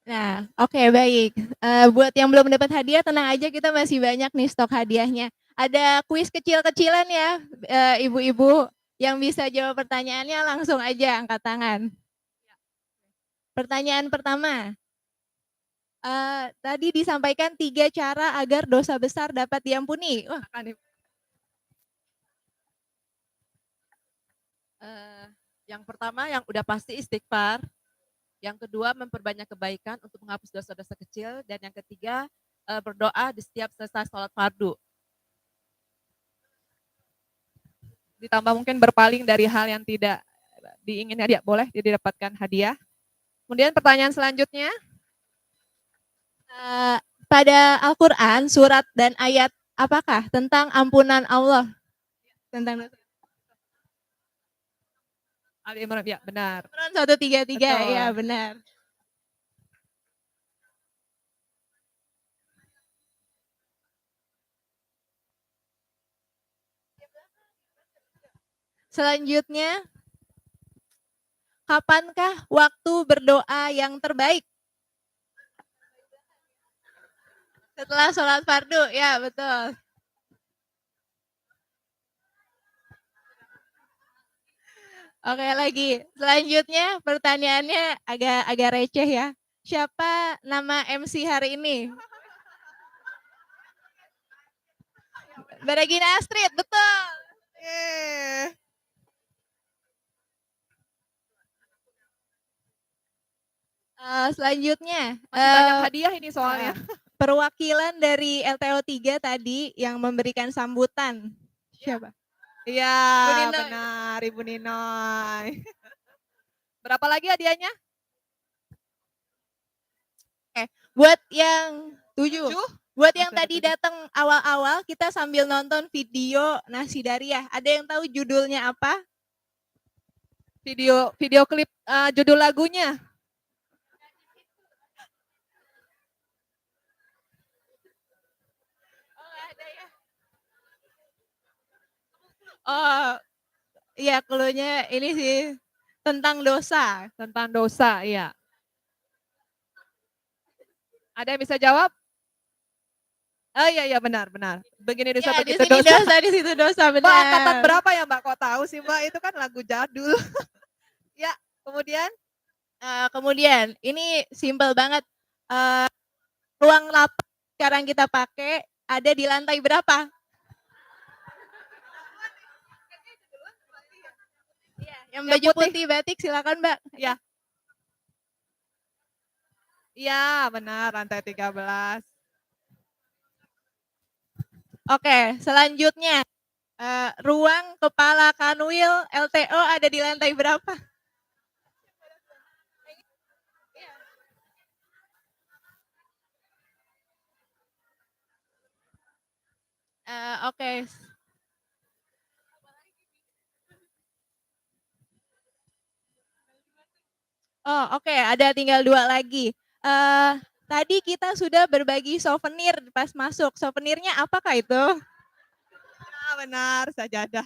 Nah, oke baik. Buat yang belum dapat hadiah, tenang aja, kita masih banyak nih stok hadiahnya. Ada kuis kecil-kecilan ya, ibu-ibu yang bisa jawab pertanyaannya langsung aja angkat tangan. Pertanyaan pertama, tadi disampaikan 3 cara agar dosa besar dapat diampuni. Wah, Yang pertama yang udah pasti istighfar. Yang kedua memperbanyak kebaikan untuk menghapus dosa-dosa kecil. Dan yang ketiga berdoa di setiap selesai sholat fardu. Ditambah mungkin berpaling dari hal yang tidak diinginkan, ya boleh didapatkan hadiah. Kemudian pertanyaan selanjutnya. Pada Al-Quran, surat dan ayat apakah tentang ampunan Allah? Tentang dosa. Ali Imran, ya benar. Al-Quran 133, Betul. ya benar. Selanjutnya, kapankah waktu berdoa yang terbaik? Setelah sholat fardu, ya betul. Oke lagi, selanjutnya pertanyaannya agak receh ya. Siapa nama MC hari ini? Mbak Regina Astrid, betul. Selanjutnya, Masih banyak hadiah ini soalnya. perwakilan dari LTO 3 tadi yang memberikan sambutan. Siapa? Iya, Bu Ninoy. benar Ibu Ninoy. Berapa lagi hadiahnya? Buat yang 7. 7? Buat yang Masih ada tadi 7. datang awal-awal, kita sambil nonton video Nasidariah. Ada yang tahu judulnya apa? Video klip judul lagunya. Oh, iya, cluenya ini sih tentang dosa. Tentang dosa, iya. Ada yang bisa jawab? Oh iya benar. Begini dosa, Ya, di begitu sini dosa. dosa, di situ dosa, benar. Mbak, angkatan berapa ya Mbak? Kok tahu sih Mbak? Itu kan lagu jadul. Ya, kemudian ini simple banget. Ruang lapak sekarang kita pakai ada di lantai berapa? Iya, yang baju putih batik silakan Mbak. Iya. Iya, benar, lantai 13. Oke, selanjutnya ruang kepala Kanwil LTO ada di lantai berapa? Oke. Oh, oke, ada tinggal 2 lagi. Tadi kita sudah berbagi souvenir pas masuk. Souvenirnya apakah itu? Ah, benar, sajadah.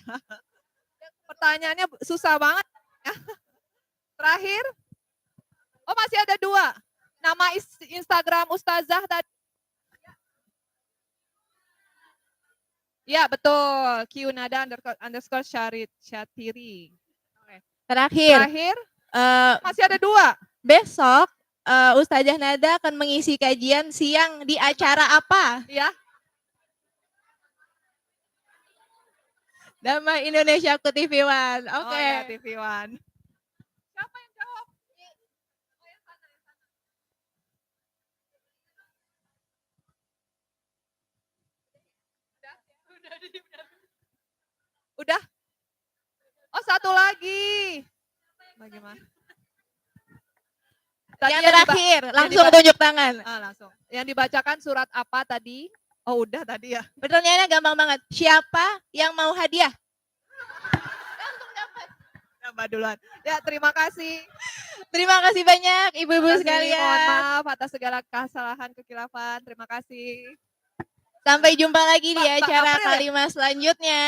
Pertanyaannya susah banget. Terakhir, oh masih ada 2. Nama Instagram Ustazah tadi. Ya betul, Qnada underscore Syatiri. Terakhir, Terakhir, masih ada 2. besok Ustazah Nada akan mengisi kajian siang di acara apa? Ya, Damai Indonesia Ku TV One. Oke. oh ya TV One. Siapa yang jawab? Udah? Oh, satu lagi. Bagaimana? Tadi Yang yang terakhir, langsung diba- tunjuk tangan. langsung. Yang dibacakan surat apa tadi? Oh, udah tadi ya. Pertanyaannya gampang banget. Siapa yang mau hadiah? Mbak duluan. Ya, terima kasih. Terima kasih banyak ibu-ibu Terima kasih. sekalian. Mohon maaf atas segala kesalahan, kekilafan. Terima kasih. Sampai jumpa lagi di Mbak acara April ya? Kalimah selanjutnya.